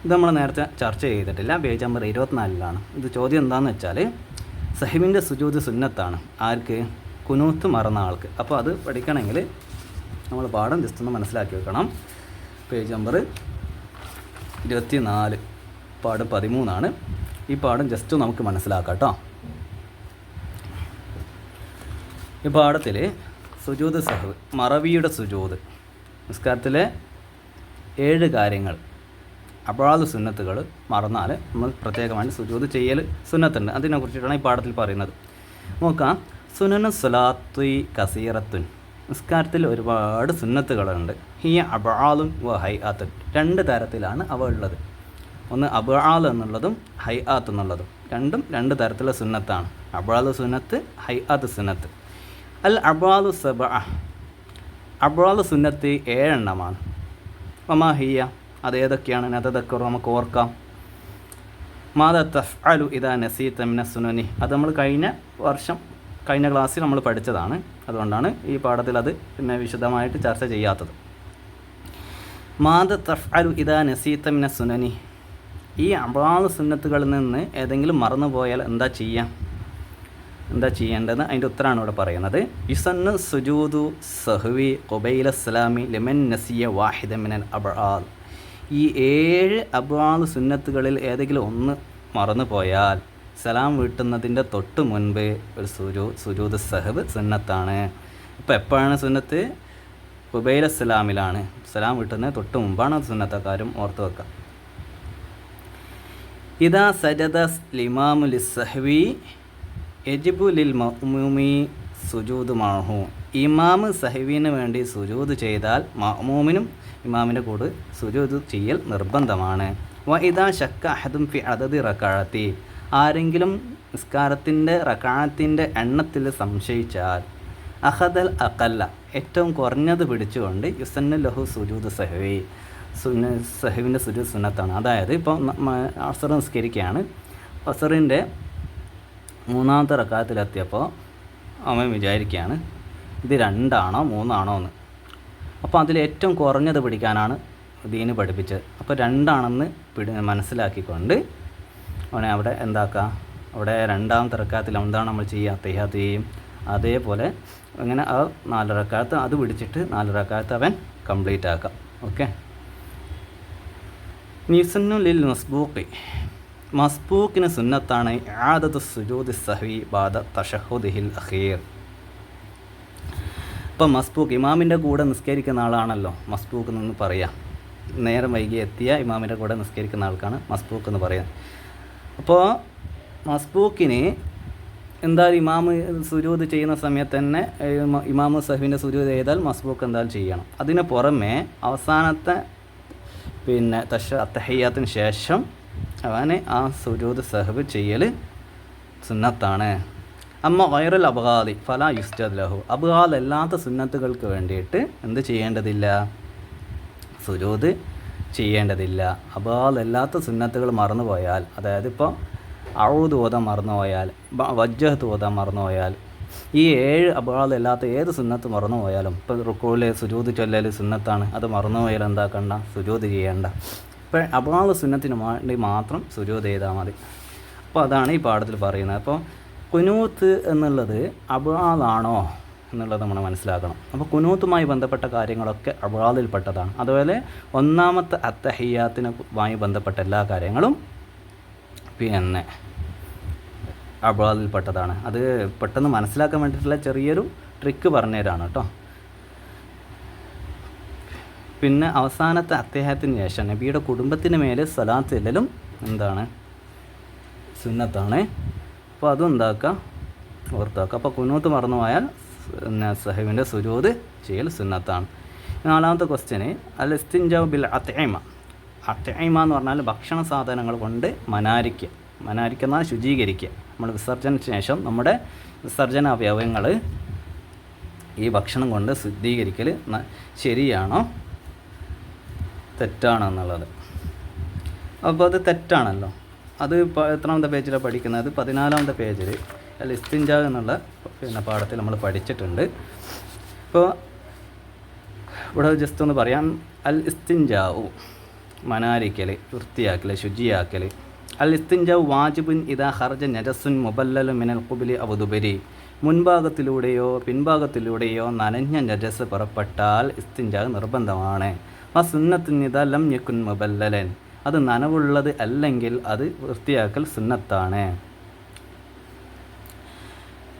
ഇത് നമ്മൾ നേരത്തെ ചർച്ച ചെയ്തിട്ടില്ല, പേജ് നമ്പർ 24 ഇത് ചോദ്യം എന്താണെന്ന് വെച്ചാൽ സഹവിൻ്റെ സുജൂദ് സുന്നത്താണ് ആർക്ക്? കുനൂത്ത് മറന്ന ആൾക്ക്. അപ്പോൾ അത് പഠിക്കണമെങ്കിൽ നമ്മൾ പാഠം ജസ്റ്റ് ഒന്ന് മനസ്സിലാക്കി വെക്കണം. പേജ് നമ്പർ 24 പാഠം 13. ഈ പാഠം ജസ്റ്റ് നമുക്ക് മനസ്സിലാക്കാം കേട്ടോ. ഈ പാഠത്തിൽ സുജൂദ് സഹവ്, മറവിയുടെ സുജൂദ്, നിസ്കാരത്തിലെ 7 കാര്യങ്ങൾ അബ്റാദ് സുന്നത്തുകൾ മറന്നാൽ നമ്മൾ പ്രത്യേകമായിട്ട് സുജൂദ് ചെയ്യൽ സുന്നത്തുണ്ട്. അതിനെക്കുറിച്ചിട്ടാണ് ഈ പാഠത്തിൽ പറയുന്നത്. നോക്കാം. സുനനു സ്വലാത്തു കസീറത്തുൻ, നിസ്കാരത്തിൽ ഒരുപാട് സുന്നത്തുകളുണ്ട്. ഹിയ അബ്ആലുൻ വ ഹൈആത്തുൻ, രണ്ട് തരത്തിലാണ് അവ ഉള്ളത്. ഒന്ന് അബ്ആൽ എന്നുള്ളതും ഹൈആത്ത് എന്നുള്ളതും, രണ്ടും രണ്ട് തരത്തിലുള്ള സുന്നത്താണ്. അബ്ആൽ സുന്നത്ത്, ഹൈആത്ത് സുന്നത്ത്. അൽ അബ്ആലു സബഅ, അബ്ആൽ സുന്നത്ത് 7 എണ്ണമാണ്. വമാ ഹിയ, അതേതൊക്കെയാണ്? അതതൊക്കെ നമുക്ക് ഓർക്കാം. മാദ തഫ്അലു ഇദാ നസീത മിന സുനനി, അത് നമ്മൾ കഴിഞ്ഞ ക്ലാസ്സിൽ നമ്മൾ പഠിച്ചതാണ്. അതുകൊണ്ടാണ് ഈ പാഠത്തിൽ അത് പിന്നെ വിശദമായിട്ട് ചർച്ച ചെയ്യാത്തത്. മാദ തഫ്അലു ഇദാ നസീത മിന സുനനി, ഈ അബ്ആൽ സുന്നത്തുകളിൽ നിന്ന് ഏതെങ്കിലും മറന്നുപോയാൽ എന്താ ചെയ്യേണ്ടത്? അതിൻ്റെ ഉത്തരമാണ് ഇവിടെ പറയുന്നത്. യുസന്നു സുജൂദു സഹ്വി ഖുബൈല സലാമി ലിമൻ നസിയ വാഹിദ മിനൽ അബ്ആൽ, ഈ 7 അബ്ആൽ സുന്നത്തുകളിൽ ഏതെങ്കിലും ഒന്ന് മറന്നു പോയാൽ സലാം വീട്ടുന്നതിൻ്റെ തൊട്ട് മുൻപ് ഒരു സുജൂദ് സഹവ് സുന്നത്താണ്. ഇപ്പോൾ എപ്പോഴാണ് സുന്നത്ത്? ഖുബൈല സലാമിലാണ്. സലാം വീട്ടുന്നതിന് തൊട്ട് മുമ്പാണ് അത് സുന്നത്ത്. കാര്യം ഓർത്ത് വെക്കാം. ഇദാ സജദ ലിമാമു ലിസ്സഹ്വി യജിബു ലിൽ മഅ്മൂമി സുജൂദ് മഅഹു, ഇമാമ് സഹ്വിന് വേണ്ടി സുജൂദ് ചെയ്താൽ മഅ്മൂമിനും ഇമാമിൻ്റെ കൂടെ സുജൂദ് ചെയ്യൽ നിർബന്ധമാണ്. വ ഇദാ ശക്ക അഹദും ഫി അദദി റകഅത്തി, ആരെങ്കിലും നിസ്കാരത്തിൻ്റെ റകഅത്തിൻ്റെ എണ്ണത്തിൽ സംശയിച്ചാൽ അഹദൽ അഖല്ല, ഏറ്റവും കുറഞ്ഞത് പിടിച്ചുകൊണ്ട് യുസന്നു ലഹു സുജൂദ് സഹ്വി, സഹ്വിൻ്റെ സുജൂദ് സുന്നത്താണ്. അതായത് ഇപ്പോൾ അസർ നിസ്കരിക്കുകയാണ്. അസറിൻ്റെ 3ാമത്തെ റകഅത്തിലെത്തിയപ്പോൾ അവൻ വിചാരിക്കുകയാണ് ഇത് 2 ആണോ 3 ആണോ എന്ന്. അപ്പോൾ അതിൽ ഏറ്റവും കുറഞ്ഞത് പിടിക്കാനാണ് ദീന് പഠിപ്പിച്ചത്. അപ്പോൾ 2 ആണെന്ന് മനസ്സിലാക്കിക്കൊണ്ട് അവനെ അവിടെ എന്താക്കുക, അവിടെ 2ാമത്തെ റകഅത്തിൽ എന്താണ് നമ്മൾ ചെയ്യുക? തഹിയ്യാത്ത് ചെയ്യും. അതേപോലെ അങ്ങനെ ആ 4 റകഅത്ത് അത് പിടിച്ചിട്ട് 4 റകഅത്ത് അവൻ കംപ്ലീറ്റ് ആക്കാം. ഓക്കെ. നിസന്നു ലിൽ മസ്ബൂഖി, മസ്ബൂക്കിന് സുന്നത്താണ് ഇആദത്തു സുജൂദി സഹ്വി ബഅദ തശഹ്ഹുദിഹിൽ അഖീർ. ഇപ്പം മസ്ബൂക്ക് ഇമാമിൻ്റെ കൂടെ നിസ്കരിക്കുന്ന ആളാണല്ലോ മസ്ബൂക്ക് എന്ന് പറയാം. നേരം വൈകി എത്തിയ ഇമാമിൻ്റെ കൂടെ നിസ്കരിക്കുന്ന ആൾക്കാണ് മസ്ബൂക്ക് എന്ന് പറയാം. അപ്പോൾ മസ്ബൂക്കിന് എന്തായാലും ഇമാമ് സുജൂദ് ചെയ്യുന്ന സമയത്ത് തന്നെ ഇമാമ് സഹ്വിൻ്റെ സുജൂദ് ചെയ്താൽ മസ്ബൂക്ക് എന്തായാലും ചെയ്യണം. അതിന് പുറമെ അവസാനത്തെ പിന്നെ തഹിയ്യാത്തിന് ശേഷം അവന് ആ സുജൂദ് സഹ്വ് ചെയ്യൽ സുന്നത്താണ്. അമ്മ ഗൈറുൽ അബ്ഗാദി ഫലാ യുസ്ജദ് ലഹു, അബ്ഗാൽ അല്ലാത്ത സുന്നത്തുകൾക്ക് വേണ്ടിയിട്ട് എന്ത് ചെയ്യേണ്ടതില്ല? സുജൂദ് ചെയ്യേണ്ടതില്ല. അബ്ഗാൽ അല്ലാത്ത സുന്നത്തുകൾ മറന്നുപോയാൽ, അതായത് ഇപ്പോൾ അഊദ് ഓതാൻ മറന്നുപോയാൽ, വജ്ജഹത്ത് ഓതാൻ മറന്നുപോയാൽ, ഈ 7 അബ്ഗാൽ അല്ലാത്ത ഏത് സുന്നത്ത് മറന്നുപോയാലും, ഇപ്പോൾ റുക്കൂയിൽ സുജൂദ് ചൊല്ലൽ സുന്നത്താണ്, അത് മറന്നുപോയാൽ എന്താക്കണ്ട? സുജൂദ് ചെയ്യേണ്ട. ഇപ്പോൾ അബ്ഗാൽ സുന്നത്തിന് വേണ്ടി മാത്രം സുജൂദ് ചെയ്താൽ മതി. അപ്പോൾ അതാണ് ഈ പാഠത്തിൽ പറയുന്നത്. അപ്പോൾ കുനൂത്ത് എന്നുള്ളത് അബ്ഗാലാണോ എന്നുള്ളത് നമ്മൾ മനസ്സിലാക്കണം. അപ്പോൾ കുനൂത്തുമായി ബന്ധപ്പെട്ട കാര്യങ്ങളൊക്കെ അബ്ഗാലിൽപ്പെട്ടതാണ്. അതുപോലെ 1ാമത്തെ അത്തഹിയ്യാത്തിനുമായി ബന്ധപ്പെട്ട എല്ലാ കാര്യങ്ങളും പിന്നെ അബ്ഗാലിൽപ്പെട്ടതാണ്. അത് പെട്ടെന്ന് മനസ്സിലാക്കാൻ വേണ്ടിയിട്ടുള്ള ചെറിയൊരു ട്രിക്ക് പറഞ്ഞുതരാണ് കേട്ടോ. പിന്നെ അവസാനത്തെ അത്തഹിയ്യാത്തിന് ശേഷം നബിയുടെ കുടുംബത്തിന് മേലെ സ്വലാത്ത് ചെല്ലലും എന്താണ്? സുന്നത്താണ്. അപ്പോൾ അതും എന്താക്കുക? ഓർത്താക്കുക. അപ്പോൾ കുനൂത്ത് മറന്നു പോയാൽ സഹവിൻ്റെ സുജൂദ് ചെയ്യൽ സുന്നത്താണ്. 4ാമത്തെ ക്വസ്റ്റ്യന് അൽ ഇസ്തിൻജാഉ ബിൽ അത്ഇമ, അത്ഇമ എന്ന് പറഞ്ഞാൽ ഭക്ഷണ സാധനങ്ങൾ കൊണ്ട് മനാരിക്കുക. മനാരിക്കുന്ന ശുചീകരിക്കുക. നമ്മൾ വിസർജനത്തിന് ശേഷം നമ്മുടെ വിസർജന അവയവങ്ങൾ ഈ ഭക്ഷണം കൊണ്ട് ശുദ്ധീകരിക്കൽ ശരിയാണോ തെറ്റാണോ എന്നുള്ളത്. അപ്പോൾ അത് തെറ്റാണല്ലോ. അത് എത്രാമത്തെ പേജിലാണ് പഠിക്കുന്നത്? 14ാമത്തെ പേജിൽ അൽ ഇസ്തിൻജാ എന്നുള്ള പിന്നെ പാഠത്തിൽ നമ്മൾ പഠിച്ചിട്ടുണ്ട്. ഇപ്പോൾ ഇവിടെ ജസ്റ്റ് ഒന്ന് പറയാം. അൽ ഇസ്തിൻജാഉ മനാരിക്കൽ, വൃത്തിയാക്കൽ, ശുചിയാക്കൽ. അൽ ഇസ്തിൻജാഉ വാജിബുൻ ഇദാ ഖറജ നജസുൻ മുബല്ലലു മിനൽ ഖുബ്ലി അവ ദുബരി, മുൻഭാഗത്തിലൂടെയോ പിൻഭാഗത്തിലൂടെയോ നനഞ്ഞ നജസ് പുറപ്പെട്ടാൽ ഇസ്തിൻജാ നിർബന്ധമാണ്. ആ സുന്നത്തുൻ ഇദാ ലം യകുൻ മുബല്ലലൻ, അത് നനവുള്ളത് അല്ലെങ്കിൽ അത് വൃത്തിയാക്കൽ സുന്നത്താണ്.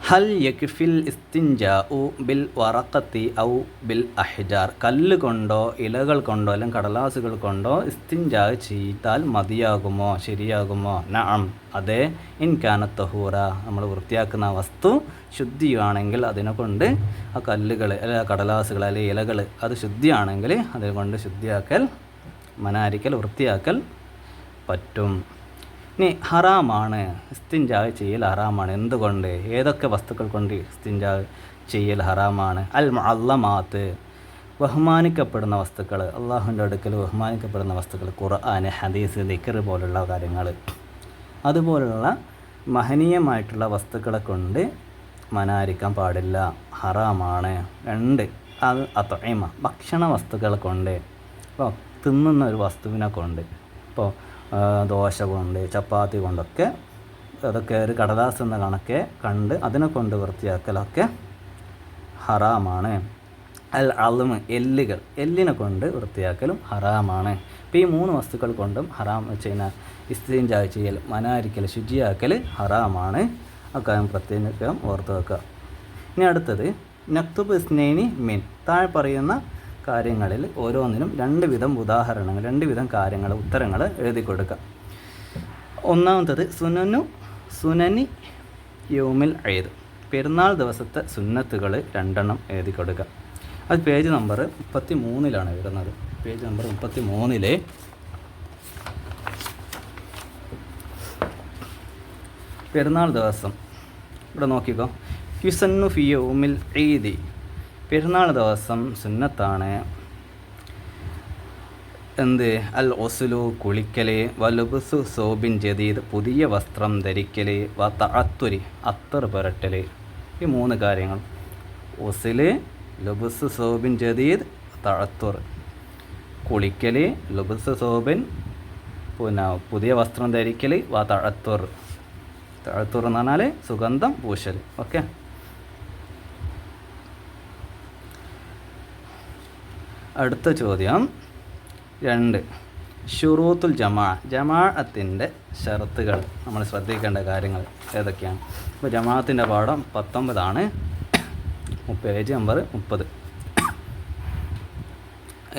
ഹൽ യക്ഫിൽ ഇസ്തിൻജാഉ ബിൽ വറഖത്തി ഔ ബിൽ അഹ്ജാർ, കല്ല് കൊണ്ടോ ഇലകൾ കൊണ്ടോ അല്ലെങ്കിൽ കടലാസുകൾ കൊണ്ടോ ഇസ്തിൻജാ ചെയ്താൽ മതിയാകുമോ, ശരിയാകുമോ? നഅം, അതെ. ഇൻ കാനത്ത് തഹൂറ, നമ്മൾ വൃത്തിയാക്കുന്ന വസ്തു ശുദ്ധിയാണെങ്കിൽ അതിനെ കൊണ്ട് ആ കല്ലുകൾ അല്ലെ കടലാസുകൾ അല്ലെങ്കിൽ ഇലകൾ അത് ശുദ്ധിയാണെങ്കിൽ അതിനെ കൊണ്ട് ശുദ്ധിയാക്കൽ, മനാരിക്കൽ, വൃത്തിയാക്കൽ പറ്റും. ഇനി ഹറാമാണ്, ഇസ്തിൻജാ ചെയ്യൽ ഹറാമാണ്. എന്തുകൊണ്ട്? ഏതൊക്കെ വസ്തുക്കൾ കൊണ്ട് ഇസ്തിൻജാ ചെയ്യൽ ഹറാമാണ്? അൽ മുഅല്ലമാത്ത്, ബഹുമാനിക്കപ്പെടുന്ന വസ്തുക്കൾ, അള്ളാഹുവിൻ്റെ അടുക്കൽ ബഹുമാനിക്കപ്പെടുന്ന വസ്തുക്കൾ, ഖുർആൻ, ഹദീസ്, ദിക്ർ പോലുള്ള കാര്യങ്ങൾ, അതുപോലുള്ള മഹനീയമായിട്ടുള്ള വസ്തുക്കളെ കൊണ്ട് മനാരിക്കാൻ പാടില്ല, ഹറാമാണ്. 2 അത് അത്ഇമ, ഭക്ഷണ വസ്തുക്കളെ കൊണ്ട്, ഇപ്പോൾ തിന്നുന്ന ഒരു വസ്തുവിനെ കൊണ്ട്, ഇപ്പോൾ ദോശ കൊണ്ട് ചപ്പാത്തി കൊണ്ടൊക്കെ അതൊക്കെ ഒരു കടലാസ് എന്ന കണക്കെ കണ്ട് അതിനെ കൊണ്ട് വൃത്തിയാക്കലൊക്കെ ഹറാമാണ്. അൽ അൽമ്, എല്ലുകൾ, എല്ലിനെ കൊണ്ട് വൃത്തിയാക്കലും ഹറാമാണ്. ഇപ്പോൾ ഈ 3 വസ്തുക്കൾ കൊണ്ടും ഹറാം ചെയ്യുന്ന ഇസ്തിൻജാ ചെയ്യൽ, മനാരിക്കൽ, ശുചിയാക്കൽ ഹറാമാണ്. അക്കാര്യം പ്രത്യേകം ഓർത്ത് വെക്കുക. ഇനി അടുത്തത് നക്തുബ് ഇസ്നൈനി മിൻ, താഴെ പറയുന്ന കാര്യങ്ങളിൽ ഓരോന്നിനും 2 വിധം ഉദാഹരണങ്ങൾ, 2 വിധം കാര്യങ്ങൾ, ഉത്തരങ്ങൾ എഴുതി കൊടുക്കുക. ഒന്നാമത്തത് സുനനി യൗമിൽ ഈദ്, പെരുന്നാൾ ദിവസത്തെ സുന്നത്തുകൾ 2 എഴുതി കൊടുക്കുക. അത് പേജ് നമ്പർ 33 വരുന്നത്. പേജ് നമ്പർ 33 പെരുന്നാൾ ദിവസം ഇവിടെ നോക്കിക്കോ. യുസന്നു ഫി യൗമിൽ ഈദി, പെരുന്നാൾ ദിവസം സുന്നത്താണ് എന്ത്? അൽ ഒസുലു, കുളിക്കൽ, വലുബുസു സോബിൻ ജദീദ്, പുതിയ വസ്ത്രം ധരിക്കൽ, വ തഅത്തുരി, അത്തർ പുരട്ടൽ. ഈ 3 കാര്യങ്ങൾ, ഒസുല്, ലുബുസു സോബിൻ ജദീദ്, തഅത്തുർ, കുളിക്കൽ, ലുബുസു സോബിൻ, പിന്നെ പുതിയ വസ്ത്രം ധരിക്കൽ, വ തഅത്തുർ, തഅത്തുർ എന്ന് പറഞ്ഞാൽ സുഗന്ധം പൂശൽ. ഓക്കെ. അടുത്ത ചോദ്യം 2, ഷുറൂത്തുൽ ജമാഅത്തിൻ്റെ ഷറത്തുകൾ, നമ്മൾ ശ്രദ്ധിക്കേണ്ട കാര്യങ്ങൾ ഏതൊക്കെയാണ്? ഇപ്പോൾ ജമാഅത്തിൻ്റെ പാഠം 19 പേജ് നമ്പർ 30.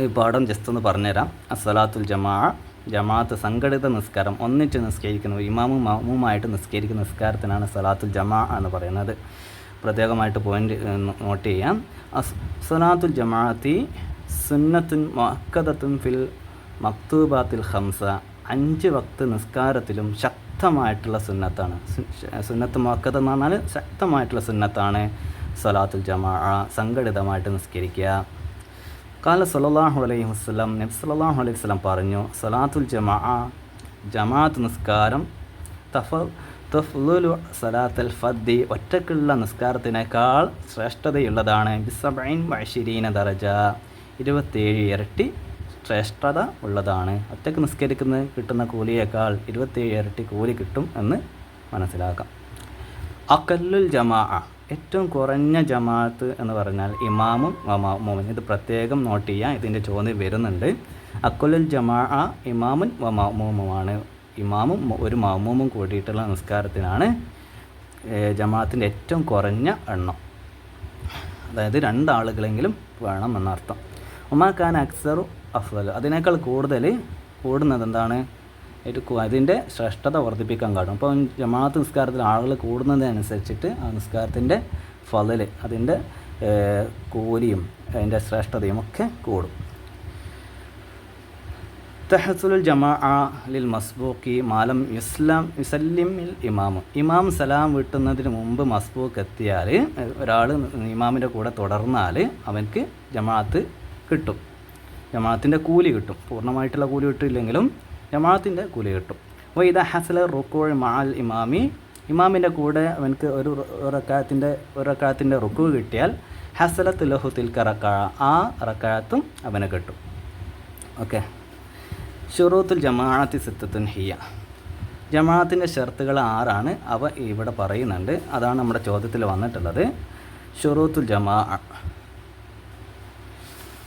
ഈ പാഠം ജസ്റ്റ് ഒന്ന് പറഞ്ഞുതരാം. അസ്സലാത്തുൽ ജമാഅത്ത്, സംഘടിത നിസ്കാരം, ഒന്നിച്ച് നിസ്കരിക്കുന്നു, ഇമാമും മഅ്മൂമായിട്ട് നിസ്കരിക്കുന്ന നിസ്കാരത്തിനാണ് സലാത്തുൽ എന്ന് പറയുന്നത്. പ്രത്യേകമായിട്ട് പോയിന്റ് നോട്ട് ചെയ്യാം. സലാത്തുൽ ജമാഅത്തി സുന്നത്തുൻ മുഅക്കദത്തുൻ ഫിൽ മക്തൂബാത്തിൽ ഖംസ, 5 വക്ത് നിസ്കാരത്തിലും ശക്തമായിട്ടുള്ള സുന്നത്താണ്. സുന്നത്ത് മുഅക്കദ എന്ന് പറഞ്ഞാൽ ശക്തമായിട്ടുള്ള സുന്നത്താണ് സലാത്തുൽ ജമാഅ, സംഘടിതമായിട്ട് നിസ്കരിക്കുക. ഖാല സല്ലല്ലാഹു അലൈഹി വസല്ലം, നബി സല്ലല്ലാഹു അലൈഹി വസല്ലം പറഞ്ഞു, സലാത്തുൽ ജമാഅത്ത് നിസ്കാരം തഫ്ളുലു സലാത്തുൽ ഫദ്ദി, ഒറ്റക്കുള്ള നിസ്കാരത്തിനേക്കാൾ ശ്രേഷ്ഠതയുള്ളതാണ്. ബിസബഇൻ വഅശ്രീന ദറജ, 27 ഇരട്ടി ശ്രേഷ്ഠത ഉള്ളതാണ്. ഒറ്റക്ക് നിസ്കരിക്കുന്നത് കിട്ടുന്ന കൂലിയേക്കാൾ 27 ഇരട്ടി കൂലി കിട്ടും എന്ന് മനസ്സിലാക്കാം. അഖല്ലുൽ ജമാഅ, ഏറ്റവും കുറഞ്ഞ ജമാഅത്ത് എന്ന് പറഞ്ഞാൽ ഇമാമും മഅ്മൂമും. ഇത് പ്രത്യേകം നോട്ട് ചെയ്യാം, ഇതിൻ്റെ ചോദ്യം വരുന്നുണ്ട്. അഖല്ലുൽ ജമാഅ ഇമാമുൻ വ മഅ്മൂമുമാണ്. ഇമാമും ഒരു മഅ്മൂമും കൂടിയിട്ടുള്ള നിസ്കാരത്തിനാണ് ജമാഅത്തിൻ്റെ ഏറ്റവും കുറഞ്ഞ എണ്ണം. അതായത് 2 ആളുകളെങ്കിലും വേണം എന്നർത്ഥം. ഉമാക്കാൻ അക്സറു അഫ്ളൽ, അതിനേക്കാൾ കൂടുതൽ കൂടുന്നത് എന്താണ്? അതിൻ്റെ ശ്രേഷ്ഠത വർദ്ധിപ്പിക്കാൻ കാണും. അപ്പോൾ ജമാഅത്ത് നിസ്കാരത്തിൽ ആളുകൾ കൂടുന്നതിനനുസരിച്ചിട്ട് ആ നിസ്കാരത്തിൻ്റെ ഫളൽ, അതിൻ്റെ കൂലിയും അതിൻ്റെ ശ്രേഷ്ഠതയും ഒക്കെ കൂടും. തഹസുലുൽ ജമാഅ ലിൽ മസ്ബൂഖി മാലം യുസല്ലിമിൽ ഇമാം സലാം വീട്ടുന്നതിന് മുമ്പ് മസ്ബൂക്ക് എത്തിയാൽ, ഒരാൾ ഇമാമിൻ്റെ കൂടെ തുടർന്നാൽ അവനക്ക് ജമാഅത്ത് കിട്ടും, ജമാഅത്തിൻ്റെ കൂലി കിട്ടും. പൂർണ്ണമായിട്ടുള്ള കൂലി കിട്ടില്ലെങ്കിലും ജമാഅത്തിൻ്റെ കൂലി കിട്ടും. അപ്പോൾ ഇത് ഹസല റുക്കൂ മഅൽ ഇമാമി, ഇമാമിൻ്റെ കൂടെ അവനക്ക് ഒരു റക്അത്തിൻ്റെ റുക്കൂ കിട്ടിയാൽ ഹസലത്ത് ലഹു തിൽക റക്അ, ആ റക്അത്തും അവന് കിട്ടും. ഓക്കെ. ഷുറൂത്തുൽ ജമാഅത്തി സിത്തത്തുൻ ഹിയ, ജമാഅത്തിൻ്റെ ഷർത്തുകൾ 6 അവ ഇവിടെ പറയുന്നുണ്ട്. അതാണ് നമ്മുടെ ചോദ്യത്തിൽ വന്നിട്ടുള്ളത്. ഷുറൂത്തുൽ ജമാഅ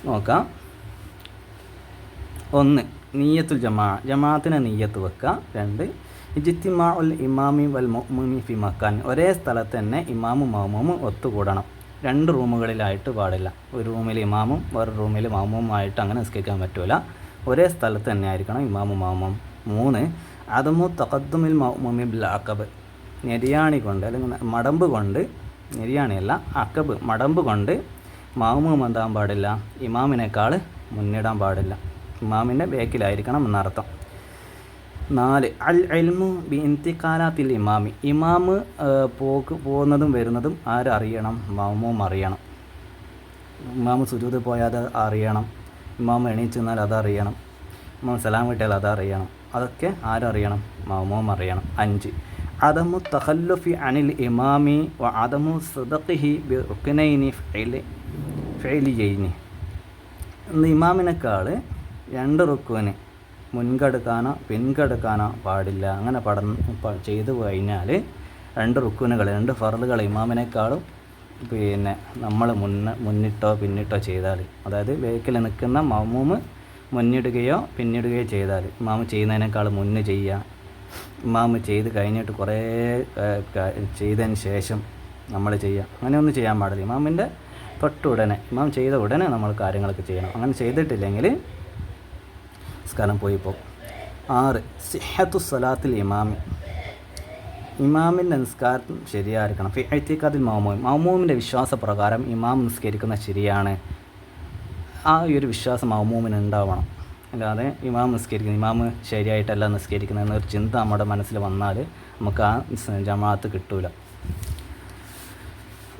നോക്കാം. 1 നിയ്യത്തുൽ ജമാഅത്തിന് നിയ്യത്ത് വെക്കുക. 2 ഇജ്തിമാ ഉൽ ഇമാമി വൽ മുഅ്മിനി ഫി മക്കാൻ, ഒരേ സ്ഥലത്ത് തന്നെ ഇമാമും മഅ്മൂമും ഒത്തുകൂടണം. 2 റൂമുകളിലായിട്ട് പാടില്ല. ഒരു റൂമിൽ ഇമാമും വേറെ റൂമിൽ മഅ്മൂമായിട്ട് അങ്ങനെ നിസ്കരിക്കാൻ പറ്റില്ല. ഒരേ സ്ഥലത്ത് തന്നെ ആയിരിക്കണം ഇമാമും മഅ്മൂം. 3 അദമു തഖദ്ദുമിൽ മഅ്മൂമി ബിൽ അഖബ്, നെരിയാണി കൊണ്ട് അല്ലെങ്കിൽ മടമ്പ് കൊണ്ട്, നെരിയാണിയല്ല അഖബ് മടമ്പ് കൊണ്ട് മഅ്മൂം എന്താൻ പാടില്ല, ഇമാമിനേക്കാൾ മുന്നിടാൻ പാടില്ല, ഇമാമിൻ്റെ ബേക്കിലായിരിക്കണം എന്നർത്ഥം. 4 അൽ ഇൽമു ബി ഇന്തിഖാലാത്തിൽ ഇമാമി, ഇമാമ് പോകുന്നതും വരുന്നതും ആരറിയണം, മഅ്മൂം അറിയണം. ഇമാമ് സുജൂദ് പോയാൽ അത് അറിയണം, ഇമാമ് എണീച്ച് നിന്നാൽ അതറിയണം, ഇമാം സലാം കിട്ടിയാൽ അതറിയണം. അതൊക്കെ ആരറിയണം, മഅ്മൂം അറിയണം. 5 അദമു തഖല്ലുഫി അനിൽ ഇമാമി വ അദമു സദഖിഹി ബി റുക്നൈനി ഫഇലിയൈനി, ഇമാമിനേക്കാൾ 2 റുക്ന് മുൻകെടുക്കാനോ പിൻകെടുക്കാനോ പാടില്ല. അങ്ങനെ ചെയ്തു കഴിഞ്ഞാൽ 2 റുക്നുകൾ 2 ഫർളുകൾ ഇമാമിനേക്കാളും പിന്നെ നമ്മൾ മുന്നിട്ടോ പിന്നിട്ടോ ചെയ്താൽ, അതായത് ബേക്കിൽ നിൽക്കുന്ന മഅ്മൂം മുന്നിടുകയോ പിന്നിടുകയോ ചെയ്താൽ, ഇമാമ് ചെയ്യുന്നതിനേക്കാൾ മുന്നേ ചെയ്യുക, ഇമാമ് ചെയ്ത് കഴിഞ്ഞിട്ട് കുറേ ചെയ്തതിന് ശേഷം നമ്മൾ ചെയ്യുക, അങ്ങനെയൊന്നും ചെയ്യാൻ പാടില്ല. ഇമാമിൻ്റെ തൊട്ടുടനെ, ഇമാം ചെയ്ത ഉടനെ നമ്മൾ കാര്യങ്ങളൊക്കെ ചെയ്യണം. അങ്ങനെ ചെയ്തിട്ടില്ലെങ്കിൽ നിസ്കാരം പോയി പോകും. 6 സിഹത്തു സ്വലാത്തിൽ ഇമാമി, ഇമാമിൻ്റെ നിസ്കാരം ശരിയായിരിക്കണം. ഫി ഇഅ്തിഖാദിൽ മഅ്മൂം, മഅ്മൂമിൻ്റെ വിശ്വാസപ്രകാരം ഇമാം നിസ്കരിക്കുന്ന ശരിയാണ്, ആ ഒരു വിശ്വാസം മഅ്മൂമിന് ഉണ്ടാവണം. അല്ലാതെ ഇമാം നിസ്കരിക്കുന്നത്, ഇമാം ശരിയായിട്ടല്ല നിസ്കരിക്കുന്നത് എന്നൊരു ചിന്ത നമ്മുടെ മനസ്സിൽ വന്നാൽ നമുക്ക് ആ ജമാഅത്ത് കിട്ടൂല.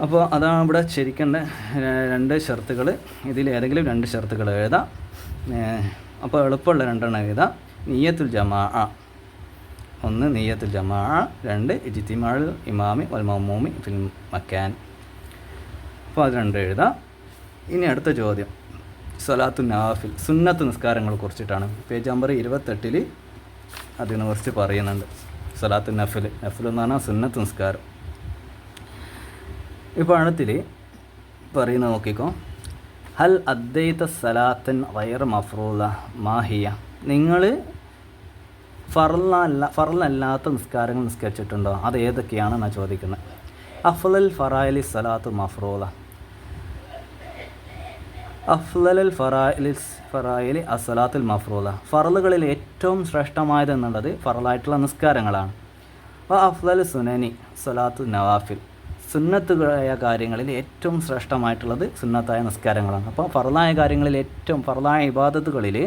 അപ്പോൾ അതാണ് ഇവിടെ ശരിക്കേണ്ട 2 ഷർത്തുകൾ. ഇതിൽ ഏതെങ്കിലും 2 ഷർത്തുകൾ എഴുതാം. അപ്പോൾ എളുപ്പമുള്ള 2 എഴുതാം. നിയ്യത്തുൽ ജമാഅ, 1 നിയ്യത്തുൽ ജമാഅ, 2 ഇജ്തിമാഉൽ ഇമാമി വൽ മഅ്മൂമി ഫിൽ മക്കാൻ. അപ്പോൾ അത് 2 എഴുതാം. ഇനി അടുത്ത ചോദ്യം സ്വലാത്തു നവാഫിൽ, സുന്നത്ത് നിസ്കാരങ്ങളെ കുറിച്ചിട്ടാണ്. പേജ് നമ്പർ 28 അതിനെക്കുറിച്ച് പറയുന്നുണ്ട്. സ്വലാത്തു നഫിൽ, നഫിൽ എന്ന് പറഞ്ഞാൽ സുന്നത്ത് നിസ്കാരം. ഇപ്പോൾ അടുത്തിൽ പറയുന്ന നോക്കിക്കോ. ഹൽ അദ്ദൈത സലാത്തൻ ഗൈറ മഫ്റൂള മാഹിയ, നിങ്ങൾ ഫർളല്ലാത്ത നിസ്കാരങ്ങൾ നിസ്കരിച്ചിട്ടുണ്ടോ, അത് ഏതൊക്കെയാണെന്നാണ് ചോദിക്കുന്നത്. അഫ്ളൽ ഫറായിലി സലാത്തു മഫ്റൂള, അഫ്ളൽ ഫറായിലി അസ്സലാത്തുൽ മഫ്റൂള, ഫർളുകളിൽ ഏറ്റവും ശ്രേഷ്ഠമായത് എന്നുള്ളത് ഫർളായിട്ടുള്ള നിസ്കാരങ്ങളാണ്. അഫ്ളൽ സുനനി സലാത്തു നവാഫിൽ, സുന്നത്തുകളായ കാര്യങ്ങളിൽ ഏറ്റവും ശ്രേഷ്ഠമായിട്ടുള്ളത് സുന്നത്തായ നിസ്കാരങ്ങളാണ്. അപ്പോൾ ഫർളായ കാര്യങ്ങളിൽ ഫർളായ ഇബാദത്തുകളിൽ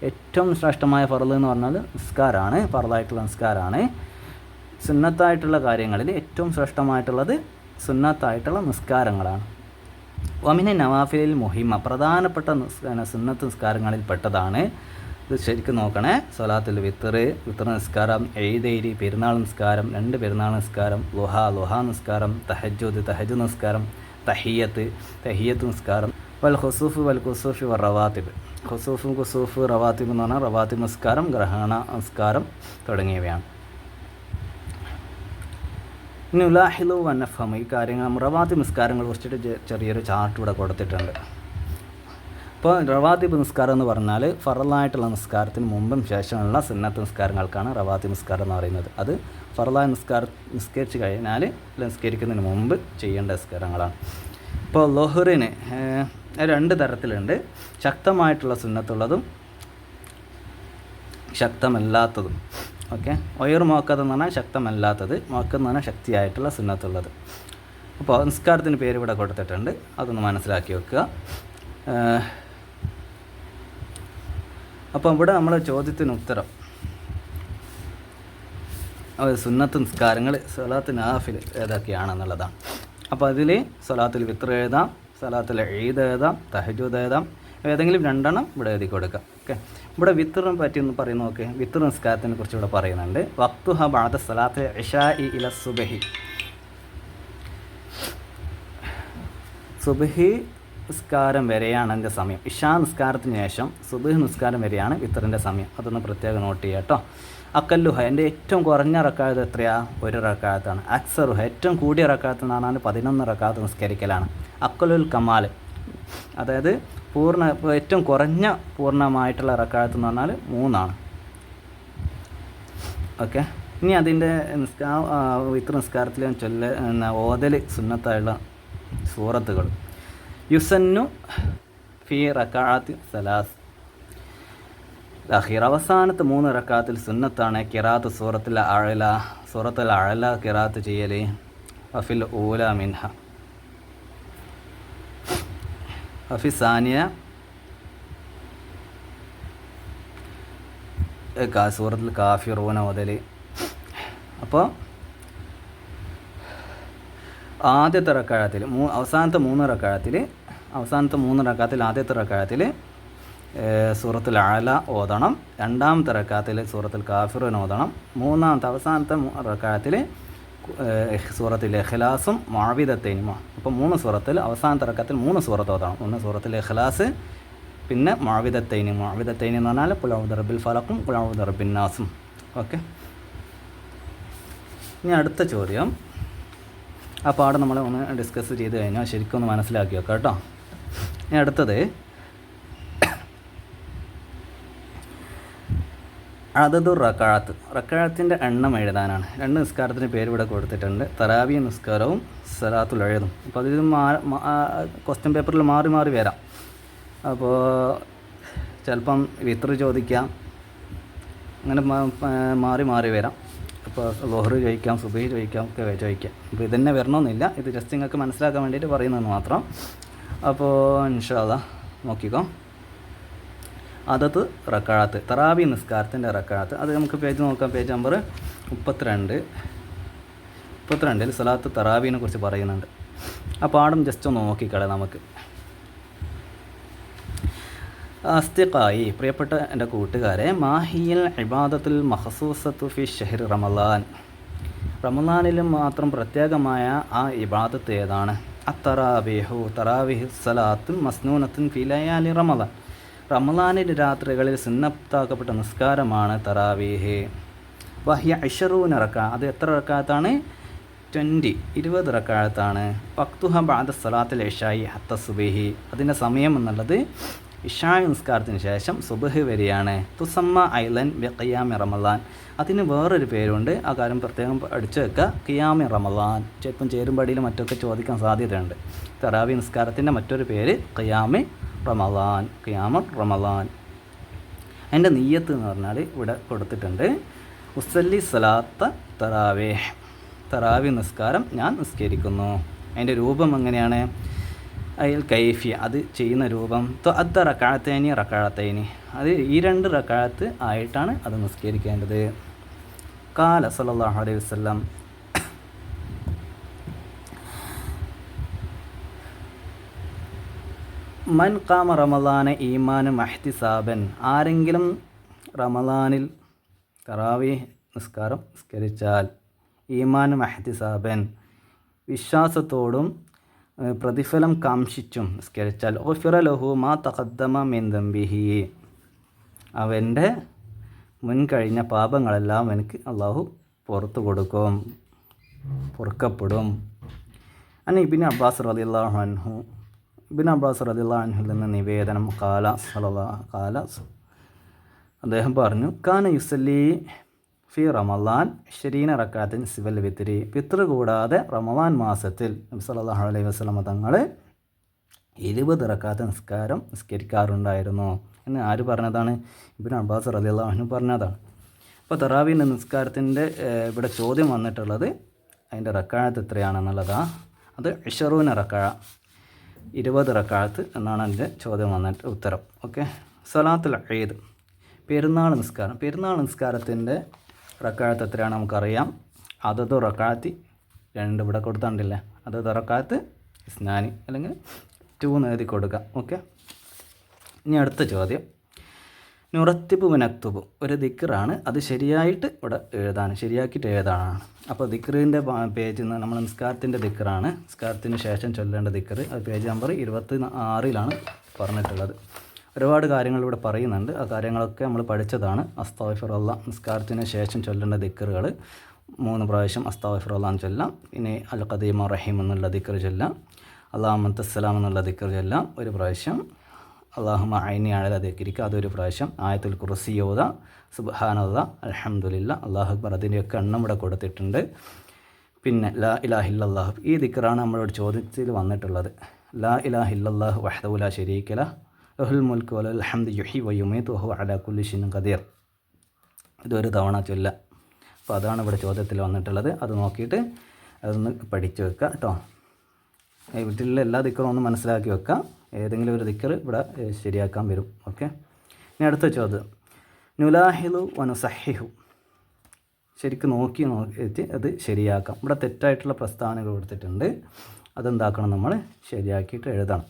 ഏറ്റവും ശ്രേഷ്ഠമായ ഫർള് എന്ന് പറഞ്ഞാൽ നിസ്കാരമാണ്, ഫർളായിട്ടുള്ള നിസ്കാരമാണ്. സുന്നത്തായിട്ടുള്ള കാര്യങ്ങളിൽ ഏറ്റവും ശ്രേഷ്ഠമായിട്ടുള്ളത് സുന്നത്തായിട്ടുള്ള നിസ്കാരങ്ങളാണ്. വമിന നവാഫിലിൽ മുഹിമ, പ്രധാനപ്പെട്ട സുന്നത്ത് നിസ്കാരങ്ങളിൽ പെട്ടതാണ്. ഇത് ശരിക്കും നോക്കണേ. സ്വലാത്തുൽ വിത്തർ നിസ്കാരം, ഈദ് പെരുന്നാൾ നിസ്കാരം, 2 പെരുന്നാൾ നിസ്കാരം, ലുഹാ നിസ്കാരം, തഹജ്ജുദ് നിസ്കാരം, തഹിയ്യത്ത് നിസ്കാരം, വൽ ഖുസൂഫ് റവാത്തിബ്, ഖുസൂഫ് റവാത്തിബ് എന്ന് പറഞ്ഞാൽ റവാത്തിബ് നിസ്കാരം, ഗ്രഹണ നിസ്കാരം തുടങ്ങിയവയാണ്. ഇനി ഉലാഹിലു വനഫം, ഈ കാര്യങ്ങൾ റവാത്തിബ് നിസ്കാരങ്ങളെ കുറിച്ചിട്ട് ചെറിയൊരു ചാർട്ട് ഇവിടെ കൊടുത്തിട്ടുണ്ട്. ഇപ്പോൾ റവാത്തിബ് നിസ്കാരം എന്ന് പറഞ്ഞാൽ ഫറലായിട്ടുള്ള നിസ്കാരത്തിന് മുമ്പും ശേഷമുള്ള സുന്നത്ത് നിസ്കാരങ്ങൾക്കാണ് റവാത്തിബ് നിസ്കാരം എന്ന് പറയുന്നത്. അത് ഫറലായ നിസ്കരിച്ച് കഴിഞ്ഞാൽ നിസ്കരിക്കുന്നതിന് മുമ്പ് ചെയ്യേണ്ട നിസ്കാരങ്ങളാണ്. ഇപ്പോൾ ലൊഹറിന് 2 തരത്തിലുണ്ട്. ശക്തമായിട്ടുള്ള സുന്നത്തുള്ളതും ശക്തമല്ലാത്തതും. ഓക്കെ, ഒയർ മോക്കതെന്ന് പറഞ്ഞാൽ ശക്തമല്ലാത്തത്, മോക്കെന്ന് പറഞ്ഞാൽ ശക്തിയായിട്ടുള്ള സുന്നത്തുള്ളത്. അപ്പോൾ നിസ്കാരത്തിന് പേര് ഇവിടെ കൊടുത്തിട്ടുണ്ട്, അതൊന്ന് മനസ്സിലാക്കി വെക്കുക. അപ്പോൾ ഇവിടെ നമ്മൾ ചോദ്യത്തിന് ഉത്തരം സുന്നത്ത് നിസ്കാരങ്ങൾ സ്വലാത്ത് നാഫിൽ ഏതൊക്കെയാണെന്നുള്ളതാണ്. അപ്പോൾ അതിൽ സ്വലാത്തുൽ വിത്ർ എഴുതാം, സ്വലാത്തുൽ ഈദ് എഴുതാം, തഹജ്ജുദ് എഴുതാം. ഏതെങ്കിലും 2 ഇവിടെ എഴുതി കൊടുക്കാം. ഓക്കെ, ഇവിടെ വിത്റിനെ പറ്റി ഒന്ന് പറയുന്നു. നോക്ക്, വിത്ർ നിസ്കാരത്തിനെ കുറിച്ച് ഇവിടെ പറയുന്നുണ്ട്. വഖ്തുഹ ബഅദ സ്വലാത്ത് ഇശാഇ ഇല സുബ്ഹി, സുബ്ഹി നിസ്കാരം വരെയാണ് എൻ്റെ സമയം. ഇഷാ നിസ്കാരത്തിന് ശേഷം സുബ്ഹ് നിസ്കാരം വരെയാണ് വിത്തറിൻ്റെ സമയം. അതൊന്ന് പ്രത്യേകം നോട്ട് ചെയ്യുക കേട്ടോ. അക്കല്ലുഹ, എൻ്റെ ഏറ്റവും കുറഞ്ഞ റക്കാത്ത് എത്രയാണ്? 1 റക്കാത്താണ്. അക്സറുഹ, ഏറ്റവും കൂടിയ റക്കാത്ത് എന്ന് പറഞ്ഞാൽ 11 റക്കാത്ത് നിസ്കരിക്കലാണ്. അക്കലുൽ കമാൽ, അതായത് ഏറ്റവും കുറഞ്ഞ പൂർണ്ണമായിട്ടുള്ള റക്കാത്ത് എന്ന് പറഞ്ഞാൽ 3 ആണ്. ഓക്കെ, ഇനി അതിൻ്റെ വിത്ര നിസ്കാരത്തിൽ ഓതൽ സുന്നത്തായുള്ള സൂറത്തുകൾ. യുസന്നു ഫി റക്അത്തി സലാസ് അഖീർ, അവസാനത്തെ 3 റക്അത്തിൽ സുന്നത്താണ് ഖിറാഅത്ത് സൂറത്തുൽ അഅല ഖിറാഅത്ത് ചെയ്യൽ. വഫിൽ ഊല മിൻഹ വഫി സാനിയ സൂറത്തുൽ കാഫിറൂന ഓതൽ. അപ്പോൾ ആദ്യത്തെ റക്അത്തിൽ അവസാനത്തെ 3 റക്അത്തിൽ ആദ്യത്തെ റക്അത്തിൽ സൂറത്തുൽ അഅല ഓതണം. രണ്ടാമത്തെ റക്അത്തിൽ സൂറത്തുൽ കാഫിറൂൻ ഓതണം. അവസാനത്തെ റക്അത്തിൽ സൂറത്തുൽ ഇഖ്ലാസും മുഅവ്വിദത്തൈനും. അപ്പോൾ 3 സൂറത്തിൽ അവസാനത്തെ റക്അത്തിൽ 3 സൂറത്ത് ഓതണം. 1 സൂറത്തുൽ ഇഖ്ലാസ്, പിന്നെ മുഅവ്വിദത്തൈൻ എന്ന് പറഞ്ഞാൽ ഖുൽ അഊദു ബിറബ്ബിൽ ഫലഖും ഖുൽ അഊദു ബിറബ്ബിൻ നാസും. ഓക്കെ, ഇനി അടുത്ത ചോദ്യം. ആ പാഠം നമ്മൾ ഒന്ന് ഡിസ്കസ് ചെയ്ത് കഴിഞ്ഞാൽ ശരിക്കും ഒന്ന് മനസ്സിലാക്കി വെക്കാം കേട്ടോ. ഇനി അടുത്തത് അദദുർ റക്അത്തിൻ്റെ എണ്ണം എഴുതാനാണ്. 2 നിസ്കാരത്തിന് പേര് ഇവിടെ കൊടുത്തിട്ടുണ്ട്. തറാവി നിസ്കാരവും സലാത്തുൽ ഇദും. അപ്പോൾ അതിൽ ക്വസ്റ്റ്യൻ പേപ്പറിൽ മാറി മാറി വരാം. അപ്പോൾ ചിലപ്പം വിത്ർ ചോദിക്കാം, അങ്ങനെ മാറി മാറി വരാം. അപ്പോൾ ളുഹ്ർ ചോദിക്കാം, സുബഹി ചോദിക്കാം, ഒക്കെ ചോദിക്കാം. അപ്പോൾ ഇതന്നെ വരണമെന്നില്ല, ഇത് ജസ്റ്റ് നിങ്ങൾക്ക് മനസ്സിലാക്കാൻ വേണ്ടിയിട്ട് പറയുന്നത് മാത്രം. അപ്പോൾ ഇൻഷാ അല്ലാഹ് നോക്കിക്കോ. അതത് റക്അത്ത്, തറാവി നിസ്കാരത്തിൻ്റെ റക്അത്ത്, അത് നമുക്ക് പേജ് നോക്കാം. പേജ് നമ്പർ 32ൽ സലാത്ത് തറാവീനെ കുറിച്ച് പറയുന്നുണ്ട്. ആ പാഠം ജസ്റ്റ് ഒന്ന് നോക്കിക്കളെ നമുക്ക്. അസ്തിഖായി, പ്രിയപ്പെട്ട എൻ്റെ കൂട്ടുകാരെ, മാഹിയൽ ഇബാദത്തുൽ മഖ്സൂസത്തു ഫി ഷഹ്രി റമളാനിലും മാത്രം പ്രത്യേകമായ ആ ഇബാദത്ത് ഏതാണ്? തറാവിഹ് സലാത്തുൻ മസ്നൂനത്തുൻ ഫി ലയാലി റമളാനിലെ രാത്രികളിൽ സുന്നത്താക്കപ്പെട്ട നിസ്കാരമാണ് തറാവീഹ്. വഹിയ 20 റക്അ, അത് എത്ര റക്അത്താണ്? 20 റക്അത്താണ്. വഖ്തുഹ ബഅദ സലാത്തിൽ ഇശാഇ ഹത്ത സുബ്ഹി, അതിൻ്റെ സമയം എന്നുള്ളത് ഇശാഇ നിസ്കാരത്തിന് ശേഷം സുബ്ഹ് വരെയാണ്. തുസമ്മ ഐലൻ ബി ഖിയാമി റമളാൻ, അതിന് വേറൊരു പേരുണ്ട്. ആ കാര്യം പ്രത്യേകം പഠിച്ചു വെക്കുക. ഖിയാമി റമളാൻ, ചിലപ്പം ചേരുമ്പടിയിൽ മറ്റൊക്കെ ചോദിക്കാൻ സാധ്യതയുണ്ട്. തറാവി നിസ്കാരത്തിൻ്റെ മറ്റൊരു പേര് ഖിയാമി റമളാൻ. അതിൻ്റെ നിയ്യത്ത് എന്ന് പറഞ്ഞാൽ ഇവിടെ കൊടുത്തിട്ടുണ്ട്. ഉസല്ലി സലാത്ത തറാവി നിസ്കാരം ഞാൻ നിസ്കരിക്കുന്നു. അതിൻ്റെ രൂപം എങ്ങനെയാണ്? അതിൽ കൈഫിയ, അത് ചെയ്യുന്ന രൂപം. അദ്ദ റക്അത്തൈനി, അത് ഈ 2 റക്അത്ത് ആയിട്ടാണ് അത് നിസ്കരിക്കേണ്ടത്. ഖാല സല്ലല്ലാഹു അലൈഹി വസല്ലം, മൻ ഖാമ റമളാന ഈമാനും അഹ്തിസാബൻ, ആരെങ്കിലും റമളാനിൽ തറാവീഹ് നിസ്കാരം നിസ്കരിച്ചാൽ, ഈമാനും അഹ്തിസാബൻ, വിശ്വാസത്തോടും പ്രതിഫലം കാംക്ഷിച്ചും നിസ്കരിച്ചാൽ, ഗുഫിറ ലഹു മാ തഖദ്ദമ മിൻ ദംബിഹി, അവൻ്റെ മുൻകഴിഞ്ഞ പാപങ്ങളെല്ലാം എനിക്ക് അള്ളാഹു പുറത്തു കൊടുക്കും, പൊറുക്കപ്പെടും. ഇബ്നു അബ്ബാസ് റളിയല്ലാഹു അൻഹു നിന്ന് നിവേദനം, ഖാല അദ്ദേഹം പറഞ്ഞു, കാന യുസല്ലി ഫി റമളാൻ 20 റക്അത്തിൻ സിവൽ വിത്രി, വിത്ർ കൂടാതെ റമളാൻ മാസത്തിൽ നബി സല്ലല്ലാഹു അലൈഹി വസല്ലം തങ്ങൾ 20 റക്അത്ത് നിസ്കരിക്കാറുണ്ടായിരുന്നു എന്ന് ആര് പറഞ്ഞതാണ്? ഇബ്നു അബ്ബാസ് റളിയല്ലാഹു അൻഹു പറഞ്ഞതാണ്. അപ്പോൾ തറാവീഹ് നിസ്കാരത്തിൻ്റെ ഇവിടെ ചോദ്യം വന്നിട്ടുള്ളത് അതിൻ്റെ റക്അത്ത് എത്രയാണെന്നുള്ളതാണ്. അത് 20 റക്അ, 20 റക്അത്ത് എന്നാണ് അതിൻ്റെ ചോദ്യം വന്നിട്ട് ഉത്തരം. ഓക്കെ, സലാത്തുൽ ഈദ്, പെരുന്നാൾ നിസ്കാരത്തിൻ്റെ റക്അത്ത് എത്രയാണ് നമുക്കറിയാം. അതത് റക്അത്തി 2 ഇവിടെ കൊടുത്തിട്ടില്ലേ, അതത് റക്അത്ത് ഇസ്നാനി അല്ലെങ്കിൽ 2 എഴുതി കൊടുക്കാം. ഓക്കെ, ഇനി അടുത്ത ചോദ്യം. നുറത്തിബ് വനക്തുബ്, ഒരു ദിക്റാണ്, അത് ശരിയാക്കിയിട്ട് എഴുതാനാണ്. അപ്പോൾ ദിക്റിൻ്റെ പേജ് നമ്മൾ നിസ്കാരത്തിൻ്റെ ദിക്റാണ്, നിസ്കാരത്തിന് ശേഷം ചൊല്ലേണ്ട ദിക്ർ, അത് പേജ് നമ്പർ 26ലാണ് പറഞ്ഞിട്ടുള്ളത്. ഒരുപാട് കാര്യങ്ങൾ ഇവിടെ പറയുന്നുണ്ട്. ആ കാര്യങ്ങളൊക്കെ നമ്മൾ പഠിച്ചതാണ്. അസ്തഗ്ഫിറുല്ലാഹ്, നിസ്കാരത്തിന് ശേഷം ചൊല്ലേണ്ട ദിക്റുകൾ 3 പ്രാവശ്യം അസ്തഗ്ഫിറുല്ലാഹ് ചൊല്ലാം. ഇനി അൽ ഖദീമ റഹീം എന്നുള്ള ദിക്ർ ചൊല്ലാം. അല്ലാഹു അൻതസ്സലാം എന്നുള്ള ദിക്ർ ചൊല്ലാം 1 പ്രാവശ്യം. അല്ലാഹുമ്മ ഐനി അല ദിക്രിക അതൊരു പ്രാവശ്യം, ആയത്തുൽ കുർസി ഓതാ, സുബ്ഹാനല്ലാഹ്, അൽഹംദുലില്ലാ, അല്ലാഹു അക്ബർ, അതിൻ്റെയൊക്കെ എണ്ണം ഇവിടെ കൊടുത്തിട്ടുണ്ട്. പിന്നെ ലാ ഇലാഹ ഇല്ലല്ലാഹ്, ഈ ദിക്റാണ് നമ്മളോട് ചോദ്യത്തിൽ വന്നിട്ടുള്ളത്. ലാ ഇലാഹ ഇല്ലല്ലാഹു വഹ്ദഹു ലാ ശരീക ലഹു ലഹുൽ മുൽക്കു വലഹുൽ ഹംദു യുഹ്യി വയുമീതു വഹുവ അലാ കുല്ലി ഷൈഇൻ ഖദീർ. ഇതൊരു തവണ ചൊല്ല. അപ്പോൾ അതാണ് ഇവിടെ ചോദ്യത്തിൽ വന്നിട്ടുള്ളത്. അത് നോക്കിയിട്ട് അതൊന്ന് പഠിച്ചു വെക്കുക കേട്ടോ. വീട്ടിലുള്ള എല്ലാ ദിക്കറും ഒന്ന് മനസ്സിലാക്കി വെക്കുക. ഏതെങ്കിലും ഒരു ദിക്കർ ഇവിടെ ശരിയാക്കാൻ വരും. ഓക്കെ. ഇനി അടുത്ത ചോദ്യം, നുലാഹിലു വനുസഹിഹു, ശരിക്കും നോക്കിയിട്ട് അത് ശരിയാക്കാം. ഇവിടെ തെറ്റായിട്ടുള്ള പ്രസ്താവനകൾ കൊടുത്തിട്ടുണ്ട്. അതെന്താക്കണം, നമ്മൾ ശരിയാക്കിയിട്ട് എഴുതണം.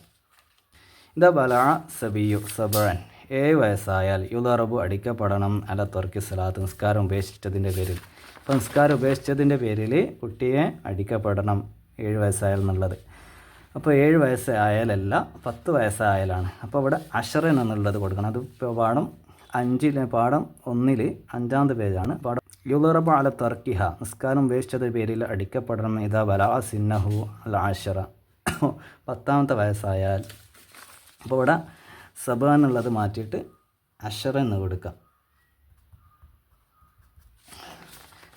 ഇതാ ബലാ സബിയു സബറൻ, 7 വയസ്സായാൽ യുലറബു അടിക്കപ്പെടണം അല തുർക്കി സലാത്ത്, നിസ്കാരം ഉപേക്ഷിച്ചതിൻ്റെ പേരിൽ. അപ്പോൾ നിസ്കാരം ഉപേക്ഷിച്ചതിൻ്റെ പേരിൽ കുട്ടിയെ അടിക്കപ്പെടണം 7 വയസ്സായാൽ എന്നുള്ളത്. അപ്പോൾ 7 വയസ്സായാലല്ല, 10 വയസ്സായാലാണ്. അപ്പോൾ ഇവിടെ അഷറൻ എന്നുള്ളത് കൊടുക്കണം. അത് പാഠം 5 പാഠം 1 5ാമത്തെ പേജാണ്. പാഠം യുലറബു അല തർക്കിഹ, നിസ്കാരം ഉപേക്ഷിച്ചതിൻ്റെ പേരിൽ അടിക്കപ്പെടണം ഇതാ ബലാ സിന്നഹു അൽ ആഷറ, 10ാമത്തെ വയസ്സായാൽ. അപ്പോൾ ഇവിടെ സബ എന്നുള്ളത് മാറ്റിയിട്ട് അഷറ എന്ന് കൊടുക്കാം.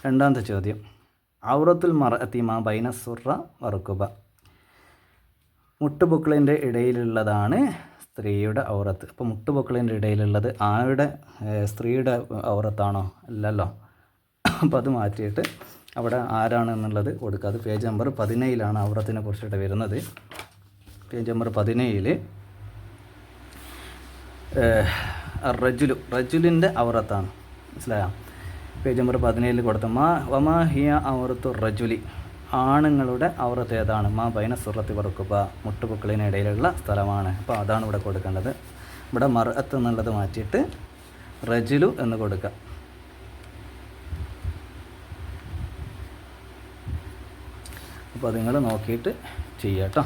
2ാമത്തെ ചോദ്യം, ഔറത്തുൽ മർഅത്തി മാ ബൈന സുറ വറുക്കുബ, മുട്ടുപൊക്കിളിൻ്റെ ഇടയിലുള്ളതാണ് സ്ത്രീയുടെ ഔറത്ത്. അപ്പോൾ മുട്ടുപൊക്കിളിൻ്റെ ഇടയിലുള്ളത് ആരുടെ, സ്ത്രീയുടെ ഔറത്താണോ? അല്ലല്ലോ. അപ്പോൾ അത് മാറ്റിയിട്ട് അവിടെ ആരാണ് എന്നുള്ളത് കൊടുക്കുക. അത് പേജ് നമ്പർ 17 ഔറത്തിനെ കുറിച്ചിട്ട് വരുന്നത്. Page number 17 റജുലിൻ്റെ ഔറത്താണ്. മനസ്സിലായോ? പേജ് നമ്പർ 17 കൊടുത്ത വമാ ഹിയ ഔറത്തു റജുലി, ആണുങ്ങളുടെ ഔറത്ത് ഏതാണ്? മാ ബൈന സുറത്തി വറുക്കുബ, മുട്ടുപൊക്കിളിനിടയിലുള്ള സ്ഥലമാണ്. അപ്പോൾ അതാണ് ഇവിടെ കൊടുക്കേണ്ടത്. ഇവിടെ മർഅത്ത് എന്നുള്ളത് മാറ്റിയിട്ട് റജുലു എന്ന് കൊടുക്കുക. അപ്പോൾ അത് നിങ്ങൾ നോക്കിയിട്ട് ചെയ്യുക കേട്ടോ.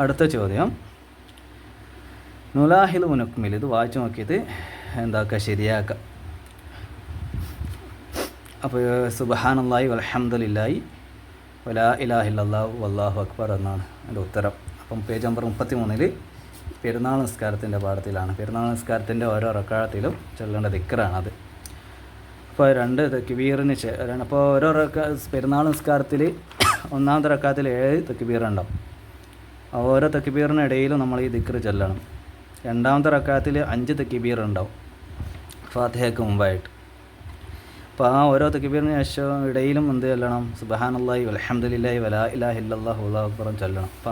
അടുത്ത ചോദ്യം, നുലാഹിൽ മുനുക്മിൽ, ഇത് വായിച്ചു നോക്കിയിട്ട് എന്താക്കുക, ശരിയാക്കുക. അപ്പോൾ സുബ്ഹാനല്ലാഹി വൽഹംദുലില്ലാഹി വലാ ഇലാഹ ഇല്ലല്ലാഹു വല്ലാഹു അക്ബർ എന്നാണ് അതിൻ്റെ ഉത്തരം. അപ്പം പേജ് നമ്പർ 33 പെരുന്നാൾ നിസ്കാരത്തിൻ്റെ പാഠത്തിലാണ്. പെരുന്നാൾ നിസ്കാരത്തിൻ്റെ ഓരോ റക്അത്തിലും ചൊല്ലേണ്ട ദിക്റാണത്. അപ്പോൾ 2 തക്ബീറിന് അപ്പോൾ ഓരോ പെരുന്നാൾ നിസ്കാരത്തിൽ 1ാമത്തെ റക്അത്തിൽ 7 തക്ബീർ ഉണ്ടാവും. ഓരോ തക്ബീറിനിടയിലും നമ്മൾ ഈ ദിക്ർ ചൊല്ലണം. 2ാമത്തെ റക്അത്തിൽ 5 തക്ബീർ ഉണ്ടാവും ഫാത്തിഹയ്ക്ക് മുമ്പായിട്ട്. അപ്പോൾ ആ ഓരോ തക്ബീറിന് ശേഷം ഇടയിലും എന്ത് ചൊല്ലണം? സുബ്ഹാനല്ലാഹി വൽഹംദുലില്ലാഹി വലാ ഇലാഹ ഇല്ലല്ലാഹു വല്ലാഹു അക്ബർ ചൊല്ലണം. അപ്പോൾ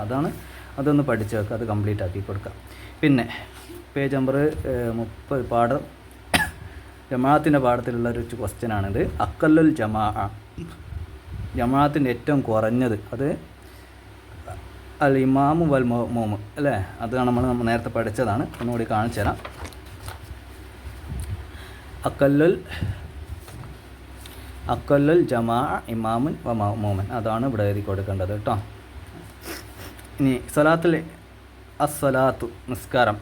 അതൊന്ന് പഠിച്ച് വെക്കുക, അത് കംപ്ലീറ്റ് ആക്കി കൊടുക്കാം. പിന്നെ പേജ് നമ്പർ 30 പാഠം ജമാഅത്തിൻ്റെ പാഠത്തിലുള്ള ഒരു ക്വസ്റ്റ്യനാണിത്. അക്കല്ലുൽ ജമാഅത്തിൻ്റെ ഏറ്റവും കുറഞ്ഞത് അത് അൽ ഇമാമു വൽ മഅ്മൂമ് അല്ലേ? അതാണ് നമ്മൾ നേരത്തെ പഠിച്ചതാണ്. ഒന്നുകൂടി കാണിച്ചു തരാം. അക്കല്ലുൽ ജമാ ഇമാമുൻ വ മഅ്മൂമൻ, അതാണ് ഇവിടെ എഴുതി കൊടുക്കേണ്ടത് കേട്ടോ. ഇനി അസ്സലാത്തു നിസ്കാരം,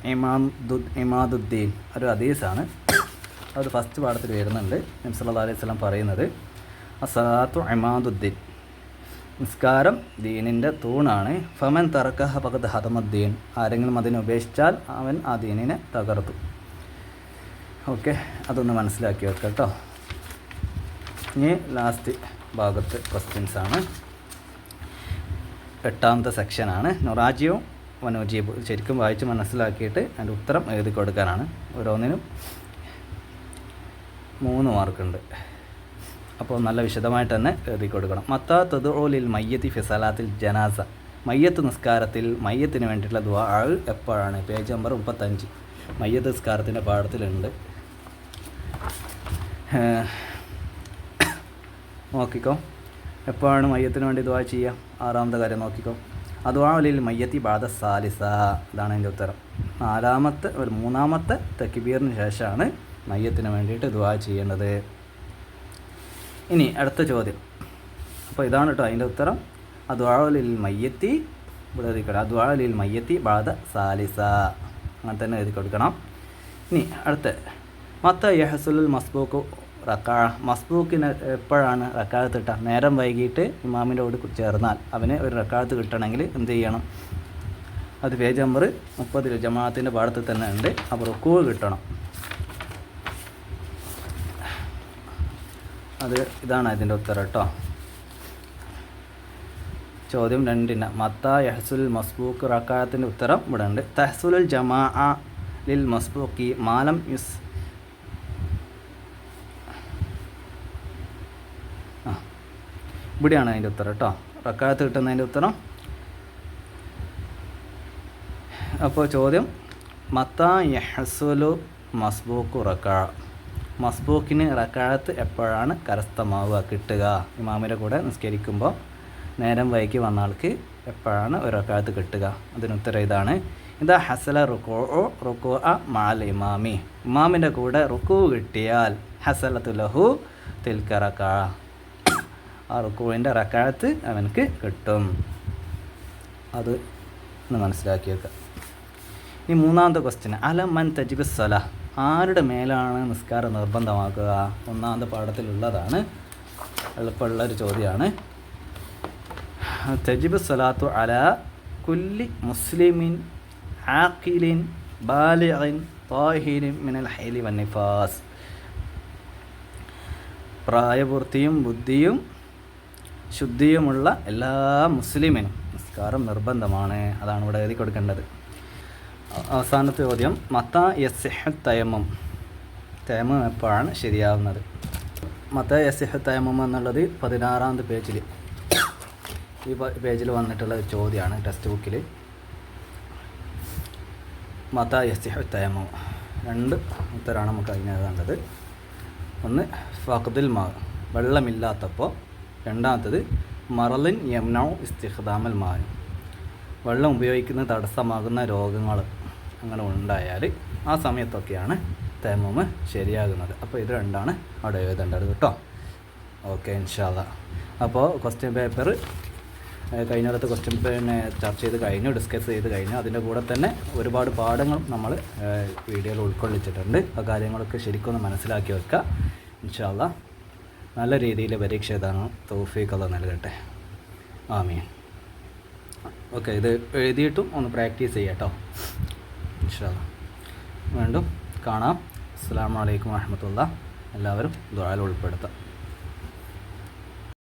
ഇമാദുദ്ദീൻ ഒരു ഹദീസാണ്. അത് ഫസ്റ്റ് പാഠത്തിൽ വരുന്നുണ്ട്. നബി സല്ലല്ലാഹു അലൈഹി വസല്ലം പറയുന്നത് അസ്സലാത്തു ഇമാദുദ്ദീൻ, നിസ്കാരം ദീനിൻ്റെ തൂണാണ്. ഫമൻ തറക്കഹ ഫഖദ് ഹദമദ്ദീൻ, ആരെങ്കിലും അതിനെ ഉപേക്ഷിച്ചാൽ അവൻ ആ ദീനിനെ തകർത്തു. ഓക്കെ, അതൊന്ന് മനസ്സിലാക്കി വെക്കാം കേട്ടോ. ഇനി ലാസ്റ്റ് ഭാഗത്ത് ക്വസ്റ്റ്യൻസാണ്. 8ാമത്തെ സെക്ഷനാണ്. നൊറാജിയോ വനോജീബ്, ശരിക്കും വായിച്ച് മനസ്സിലാക്കിയിട്ട് അതിൻ്റെ ഉത്തരം എഴുതി കൊടുക്കാനാണ്. ഓരോന്നിനും 3 മാർക്കുണ്ട്. അപ്പോൾ നല്ല വിശദമായിട്ട് തന്നെ എഴുതി കൊടുക്കണം. മത്താ തദ്ഉലിൽ മയ്യത്തി ഫി സലാത്തിൽ ജനാസ, മയ്യത്ത് നിസ്കാരത്തിൽ മയ്യത്തിന് വേണ്ടിയിട്ടുള്ള ദുആ എപ്പോഴാണ്? പേജ് നമ്പർ 35 മയ്യത്ത് നിസ്കാരത്തിൻ്റെ പാഠത്തിലുണ്ട്. നോക്കിക്കോ, എപ്പോഴാണ് മയ്യത്തിന് വേണ്ടി ദുആ ചെയ്യുക? 6ാമത്തെ കാര്യം നോക്കിക്കോ. ദുആഉലിൽ മയ്യത്തി ബഅദ സാലിസ, ഇതാണ് അതിൻ്റെ ഉത്തരം. 3ാമത്തെ തക്ബീറിന് ശേഷമാണ് മയ്യത്തിന് വേണ്ടിയിട്ട് ദുആ ചെയ്യേണ്ടത്. ഇനി അടുത്ത ചോദ്യം. അപ്പോൾ ഇതാണ് കേട്ടോ അതിൻ്റെ ഉത്തരം. ദുആഉലിൽ മയ്യത്തി, ഇവിടെ എഴുതി കൊടുക്കണം. ദുആഉലിൽ മയ്യത്തി ബഅദ സാലിസ, അങ്ങനെ തന്നെ എഴുതി കൊടുക്കണം. ഇനി അടുത്ത മത്ത യഹസുലുൽ മസ്ബൂഖു മസ്ബൂക്കിന് എപ്പോഴാണ് റക്കാഅത്ത് കിട്ടുക? നേരം വൈകിട്ട് ഇമാമിൻ്റെ കൂടെ ചേർന്നാൽ അവന് ഒരു റക്കാഅത്ത് കിട്ടണമെങ്കിൽ എന്ത് ചെയ്യണം? അത് പേജ് നമ്പർ 30 ജമാഅത്തിൻ്റെ പാഠത്തിൽ തന്നെ ഉണ്ട്. അപ്പോൾ റുക്കൂ കിട്ടണം. അത് ഇതാണ് അതിൻ്റെ ഉത്തരം കേട്ടോ. ചോദ്യം 2 മത്താ യഹ്സുൽ മസ്ബൂക്ക് റക്കാഅത്തിൻ്റെ ഉത്തരം ഇവിടെ ഉണ്ട്. തഹ്സുലുൽ ജമാഅ ലിൽ മസ്ബൂക്കി മാലം യുസ് ഇവിടെയാണ് അതിൻ്റെ ഉത്തരം കേട്ടോ. റക്കാഅത്ത് കിട്ടുന്നതിൻ്റെ ഉത്തരം. അപ്പോൾ ചോദ്യം മത്താ യഹ്സുലു മസ്ബൂക്ക് റക്കാഅ, മസ്ബൂക്കിന് റക്കാഅത്ത് എപ്പോഴാണ് കരസ്ഥമാവുക, കിട്ടുക? ഇമാമിൻ്റെ കൂടെ നിസ്കരിക്കുമ്പോൾ നേരം വൈകി വന്ന ആൾക്ക് എപ്പോഴാണ് ഒരു റക്കാഅത്ത് കിട്ടുക? അതിനുത്തരം ഇതാണ്. ഇതാ ഹസല റുക്കൂ മഅൽ ഇമാമി, ഇമാമിൻ്റെ കൂടെ റുക്കൂ കിട്ടിയാൽ ഹസലത്തു ലഹു തിൽക റക്അ, ആ റുക്കൂവിൻ്റെ റക്കാഅത്ത് അവനക്ക് കിട്ടും. അത് ഒന്ന് മനസ്സിലാക്കി വെക്കുക. ഈ 3ാമത്തെ ക്വസ്റ്റ്യൻ അലമൻ തജിബ് സ്വല, ആരുടെ മേലാണ് നിസ്കാരം നിർബന്ധമാക്കുക? 1ാമത്തെ പാഠത്തിലുള്ളതാണ്, എളുപ്പമുള്ളൊരു ചോദ്യമാണ്. തജിബ് സ്വലാത്തു അല കുല്ലി മുസ്ലിമിൻ ആഖിലിൻ ബാലിഗിൻ താഹിരിൻ മിനൽ ഹൈലി വന്നിഫാസ്, പ്രായപൂർത്തിയും ബുദ്ധിയും ശുദ്ധിയുമുള്ള എല്ലാ മുസ്ലിമിനും നിസ്കാരം നിർബന്ധമാണ്. അതാണ് ഇവിടെ എഴുതി കൊടുക്കേണ്ടത്. അവസാനത്തെ ചോദ്യം മത്താ യസിഹു തയമ്മം, തയമ്മം എപ്പോഴാണ് ശരിയാവുന്നത്? മത്താ യസിഹു തയമ്മം എന്നുള്ളത് 16ാമത്തെ പേജിൽ, ഈ പേജിൽ വന്നിട്ടുള്ള ഒരു ചോദ്യമാണ് ടെക്സ്റ്റ് ബുക്കിൽ. മത്താ യസിഹു തയമ്മം 2 ഉത്തരമാണ് നമുക്ക് അതിനെഴുതേണ്ടത്. ഒന്ന് ഫഖ്ദുൽ മാ, വെള്ളമില്ലാത്തപ്പോൾ. 2ാമത്തത് മറലിൻ യംനഉ ഇസ്തിഖ്ദാമൽ മാ, വെള്ളം ഉപയോഗിക്കുന്നത് തടസ്സമാകുന്ന രോഗങ്ങൾ അങ്ങനെ ഉണ്ടായാൽ ആ സമയത്തൊക്കെയാണ് തയമ്മം ശരിയാകുന്നത്. അപ്പോൾ ഇത് 2ആണ് അവിടെ എഴുതേണ്ടത് കേട്ടോ. ഓക്കെ ഇൻഷാ അല്ലാഹ്. അപ്പോൾ ക്വസ്റ്റ്യൻ പേപ്പർ കഴിഞ്ഞിടത്ത് ക്വസ്റ്റ്യൻ ചർച്ച ചെയ്ത് കഴിഞ്ഞു, ഡിസ്കസ് ചെയ്ത് കഴിഞ്ഞു. അതിൻ്റെ കൂടെ തന്നെ ഒരുപാട് പാഠങ്ങളും നമ്മൾ വീഡിയോയിൽ ഉൾക്കൊള്ളിച്ചിട്ടുണ്ട്. ആ കാര്യങ്ങളൊക്കെ ശരിക്കൊന്ന് മനസ്സിലാക്കി വെക്കുക ഇൻഷാ അല്ലാഹ്. നല്ല രീതിയിൽ പരീക്ഷ എഴുതാനും തൗഫീഖ് അല്ലാഹ് നൽകട്ടെ. ആമീൻ. ഓക്കെ, ഇത് എഴുതിയിട്ടും ഒന്ന് പ്രാക്ടീസ് ചെയ്യാം കേട്ടോ ഇൻഷാ അല്ലാഹ്. വീണ്ടും കാണാം. അസ്സലാമു അലൈക്കും വറഹ്മത്തുള്ളാഹി. എല്ലാവരും ദുആയിൽ ഉൾപ്പെടുത്താം.